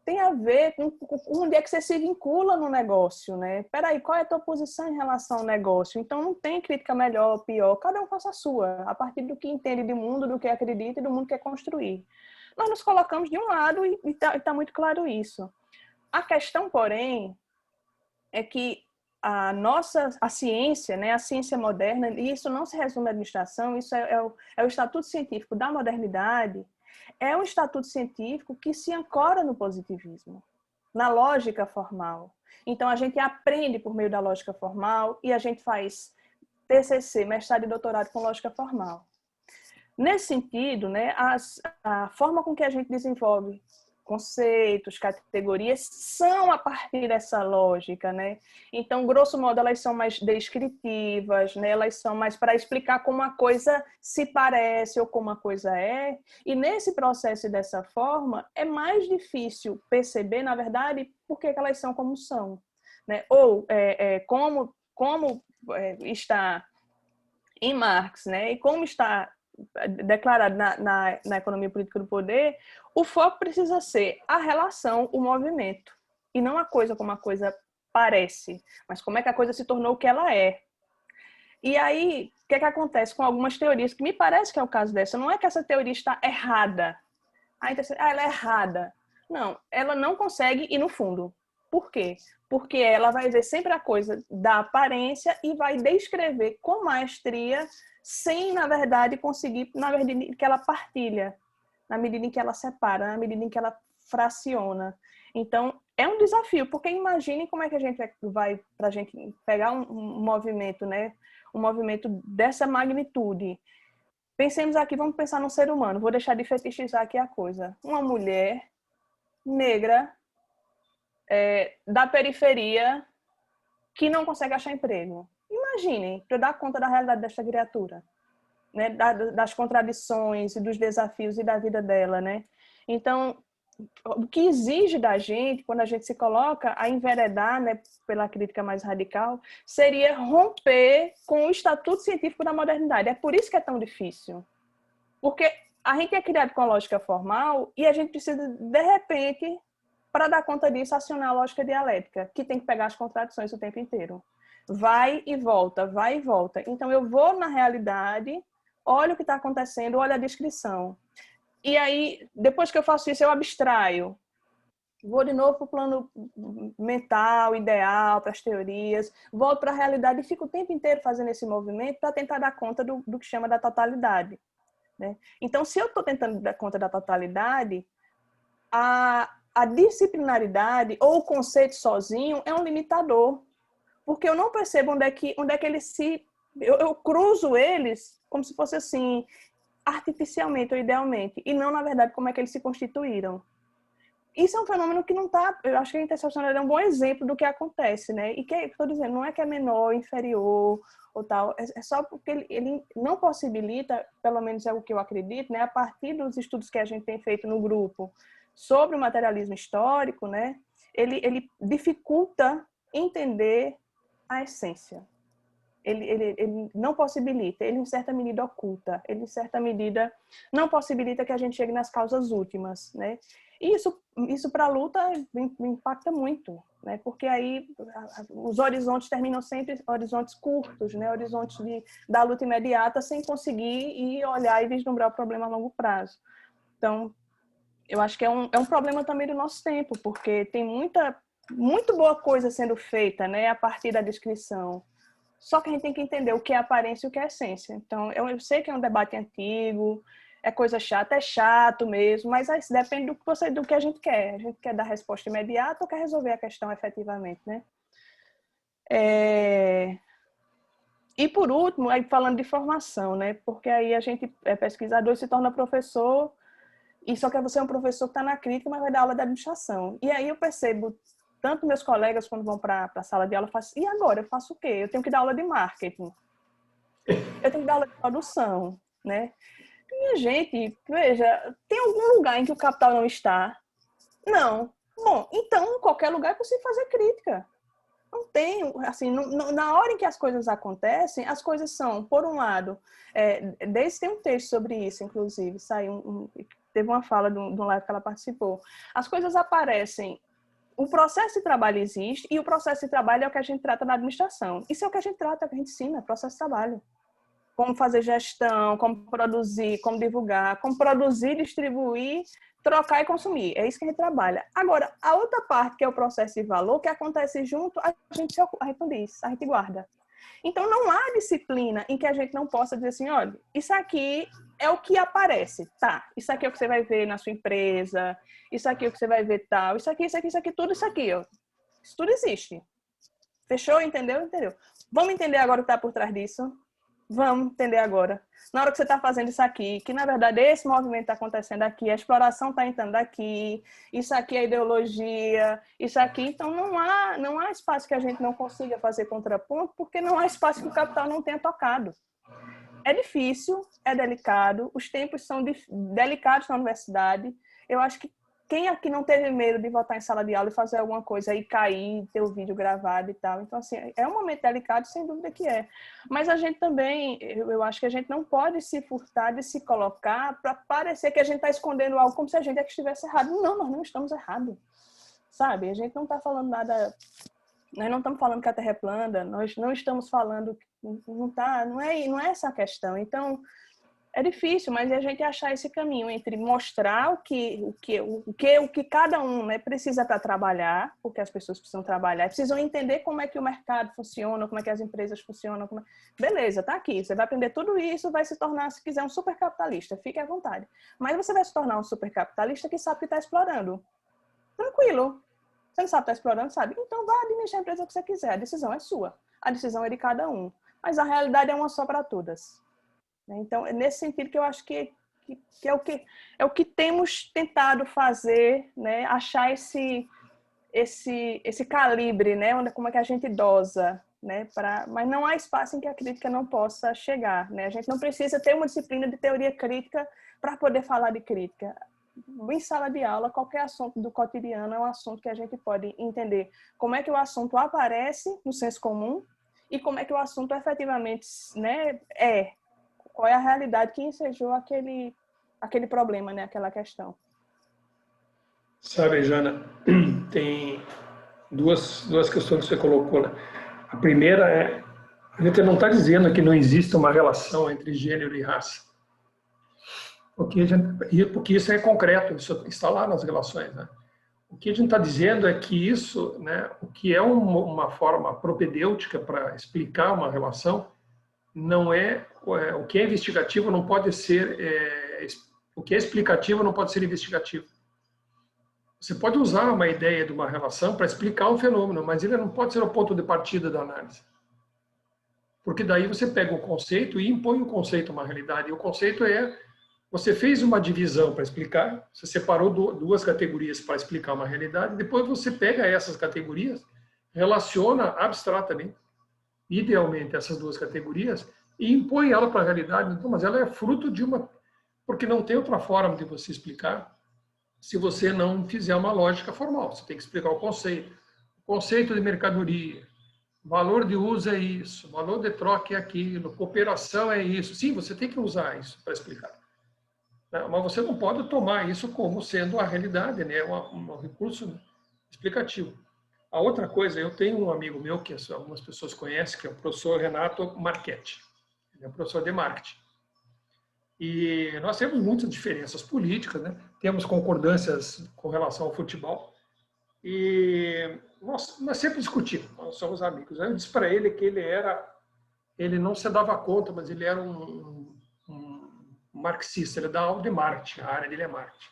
tem a ver com onde é que você se vincula no negócio, né? Peraí, qual é a tua posição em relação ao negócio? Então, não tem crítica melhor ou pior, cada um faça a sua, a partir do que entende do mundo, do que acredita e do mundo que quer construir. Nós nos colocamos de um lado e está muito claro isso. A questão, porém, é que a ciência, né, a ciência moderna, e isso não se resume à administração, isso é o estatuto científico da modernidade, é um estatuto científico que se ancora no positivismo, na lógica formal. Então, a gente aprende por meio da lógica formal e a gente faz TCC, mestrado e doutorado com lógica formal. Nesse sentido, né, a forma com que a gente desenvolve conceitos, categorias, são a partir dessa lógica, né? Então, grosso modo, elas são mais descritivas, né? Elas são mais para explicar como a coisa se parece ou como a coisa é. E nesse processo e dessa forma, é mais difícil perceber, na verdade, por que elas são como são, né? Ou como está em Marx, né? E como está declarado na economia política do poder, o foco precisa ser a relação, o movimento, e não a coisa como a coisa parece, mas como é que a coisa se tornou o que ela é. E aí, o que é que acontece com algumas teorias, que me parece que é o caso dessa, não é que essa teoria está errada, ela é errada. Não, ela não consegue ir no fundo. Por quê? Porque ela vai ver sempre a coisa da aparência e vai descrever com maestria, sem, na verdade, conseguir, na verdade, que ela partilha, na medida em que ela separa, na medida em que ela fraciona. Então, é um desafio, porque imagine como é que a gente vai, para a gente pegar um movimento, né? Um movimento dessa magnitude. Pensemos aqui, vamos pensar no ser humano, vou deixar de fetichizar aqui a coisa. Uma mulher negra, da periferia, que não consegue achar emprego. Imaginem, para dar conta da realidade dessa criatura, né? Das contradições e dos desafios e da vida dela, né? Então, o que exige da gente, quando a gente se coloca a enveredar, né, pela crítica mais radical, seria romper com o estatuto científico da modernidade. É por isso que é tão difícil. Porque a gente é criado com a lógica formal e a gente precisa, de repente, para dar conta disso, acionar a lógica dialética, que tem que pegar as contradições o tempo inteiro. Vai e volta, vai e volta. Então, eu vou na realidade, olho o que está acontecendo, olho a descrição. E aí, depois que eu faço isso, eu abstraio. Vou de novo para o plano mental, ideal, para as teorias, volto para a realidade e fico o tempo inteiro fazendo esse movimento para tentar dar conta do que chama da totalidade, né? Então, se eu estou tentando dar conta da totalidade, a disciplinaridade ou o conceito sozinho é um limitador, porque eu não percebo onde é que eles se... Eu cruzo eles como se fosse assim, artificialmente ou idealmente, e não, na verdade, como é que eles se constituíram. Isso é um fenômeno que não está... Eu acho que a interseccionalidade é um bom exemplo do que acontece, né? E que, estou dizendo, não é que é menor, inferior ou tal, é só porque ele não possibilita, pelo menos é o que eu acredito, né? A partir dos estudos que a gente tem feito no grupo sobre o materialismo histórico, né? Ele dificulta entender a essência. Ele não possibilita, ele em certa medida oculta, ele em certa medida não possibilita que a gente chegue nas causas últimas, né? E isso para a luta impacta muito, né? Porque aí os horizontes terminam sempre horizontes curtos, né? Horizontes da luta imediata sem conseguir ir olhar e vislumbrar o problema a longo prazo. Então, eu acho que é um problema também do nosso tempo, porque tem muita muito boa coisa sendo feita, né, a partir da descrição. Só que a gente tem que entender o que é aparência e o que é essência. Então, eu sei que é um debate antigo, é coisa chata, é chato mesmo, mas aí depende do que a gente quer. A gente quer dar resposta imediata ou quer resolver a questão efetivamente, né? E por último, aí falando de formação, né? Porque aí a gente é pesquisador e se torna professor, e só que você é um professor que está na crítica, mas vai dar aula de administração. E aí eu percebo, tanto meus colegas quando vão para a sala de aula, faço, e agora eu faço o quê? Eu tenho que dar aula de marketing, eu tenho que dar aula de produção, né? Minha gente, veja, tem algum lugar em que o capital não está? Não. Bom, então em qualquer lugar é possível fazer crítica. Não tem, assim, na hora em que as coisas acontecem, as coisas são, por um lado, Deise tem um texto sobre isso, inclusive, saiu teve uma fala de um live que ela participou. As coisas aparecem, o processo de trabalho existe, e o processo de trabalho é o que a gente trata na administração. Isso é o que a gente trata, é o que a gente ensina, processo de trabalho. Como fazer gestão, como produzir, como divulgar, como produzir, distribuir, trocar e consumir. É isso que a gente trabalha. Agora, a outra parte, que é o processo de valor, que acontece junto, a gente não diz, a gente guarda. Então, não há disciplina em que a gente não possa dizer assim, olha, isso aqui é o que aparece, tá? Isso aqui é o que você vai ver na sua empresa, isso aqui é o que você vai ver tal, isso aqui, tudo isso aqui, ó. Isso tudo existe. Fechou? Entendeu? Entendeu? Vamos entender agora o que está por trás disso? Vamos entender agora. Na hora que você está fazendo isso aqui, que na verdade esse movimento está acontecendo aqui, a exploração está entrando aqui, isso aqui é ideologia, isso aqui, então não há espaço que a gente não consiga fazer contraponto, porque não há espaço que o capital não tenha tocado. É difícil, é delicado, os tempos são delicados na universidade. Eu acho que quem aqui não teve medo de voltar em sala de aula e fazer alguma coisa e cair, ter o vídeo gravado e tal. Então, assim, é um momento delicado, sem dúvida que é. Mas a gente também, eu acho que a gente não pode se furtar de se colocar para parecer que a gente está escondendo algo como se a gente é que estivesse errado. Não, nós não estamos errados. Sabe? A gente não está falando nada... Nós não estamos falando que a Terra é plana, nós não estamos falando... Não é essa a questão. Então... É difícil, mas a gente achar esse caminho entre mostrar o que cada um, né, precisa para trabalhar, porque as pessoas precisam trabalhar, precisam entender como é que o mercado funciona, como é que as empresas funcionam. Beleza, tá aqui. Você vai aprender tudo isso, vai se tornar, se quiser, um supercapitalista. Fique à vontade. Mas você vai se tornar um supercapitalista que sabe que está explorando. Tranquilo. Você não sabe que está explorando, sabe? Então vá administrar a empresa que você quiser. A decisão é sua. A decisão é de cada um. Mas a realidade é uma só para todas. Então, é nesse sentido que eu acho que é o que temos tentado fazer, né? Achar esse calibre, né? Como é que a gente dosa, né? Mas não há espaço em que a crítica não possa chegar, né? A gente não precisa ter uma disciplina de teoria crítica para poder falar de crítica. Em sala de aula, qualquer assunto do cotidiano é um assunto que a gente pode entender como é que o assunto aparece no senso comum e como é que o assunto efetivamente, né, qual é a realidade que ensejou aquele problema, né? Aquela questão. Sabe, Jana, tem duas questões que você colocou, né? A primeira é, a gente não está dizendo que não existe uma relação entre gênero e raça. Porque isso é concreto, isso está lá nas relações, né? O que a gente está dizendo é que isso, né, o que é uma forma propedêutica para explicar uma relação, não é o que é investigativo não pode ser o que é explicativo não pode ser investigativo. Você pode usar uma ideia de uma relação para explicar um fenômeno, mas ele não pode ser o ponto de partida da análise, porque daí você pega o conceito e impõe o conceito a uma realidade. E o conceito você fez uma divisão para explicar, você separou duas categorias para explicar uma realidade, depois você pega essas categorias, relaciona abstratamente, idealmente, essas duas categorias e impõe ela para a realidade. Então, mas ela é fruto de uma... Porque não tem outra forma de você explicar se você não fizer uma lógica formal. Você tem que explicar o conceito de mercadoria, valor de uso é isso, valor de troca é aquilo, cooperação é isso. Sim, você tem que usar isso para explicar. Mas você não pode tomar isso como sendo a realidade, né? Um recurso explicativo. A outra coisa, eu tenho um amigo meu que algumas pessoas conhecem, que é o professor Renato Marchetti. Ele é professor de marketing. E nós temos muitas diferenças políticas, né? Temos concordâncias com relação ao futebol, E nós sempre discutimos, nós somos amigos. Eu disse para ele que ele não se dava conta, mas ele era um marxista, ele dá aula de marketing, a área dele é marketing.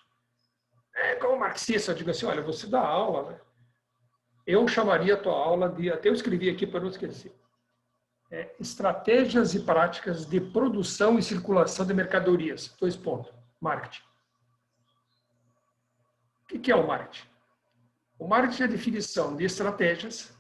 Como marxista, eu digo assim, olha, você dá aula, né? Eu chamaria a tua aula de, até eu escrevi aqui para não esquecer, estratégias e práticas de produção e circulação de mercadorias. 2 pontos. Marketing. O que é o marketing? O marketing é a definição de estratégias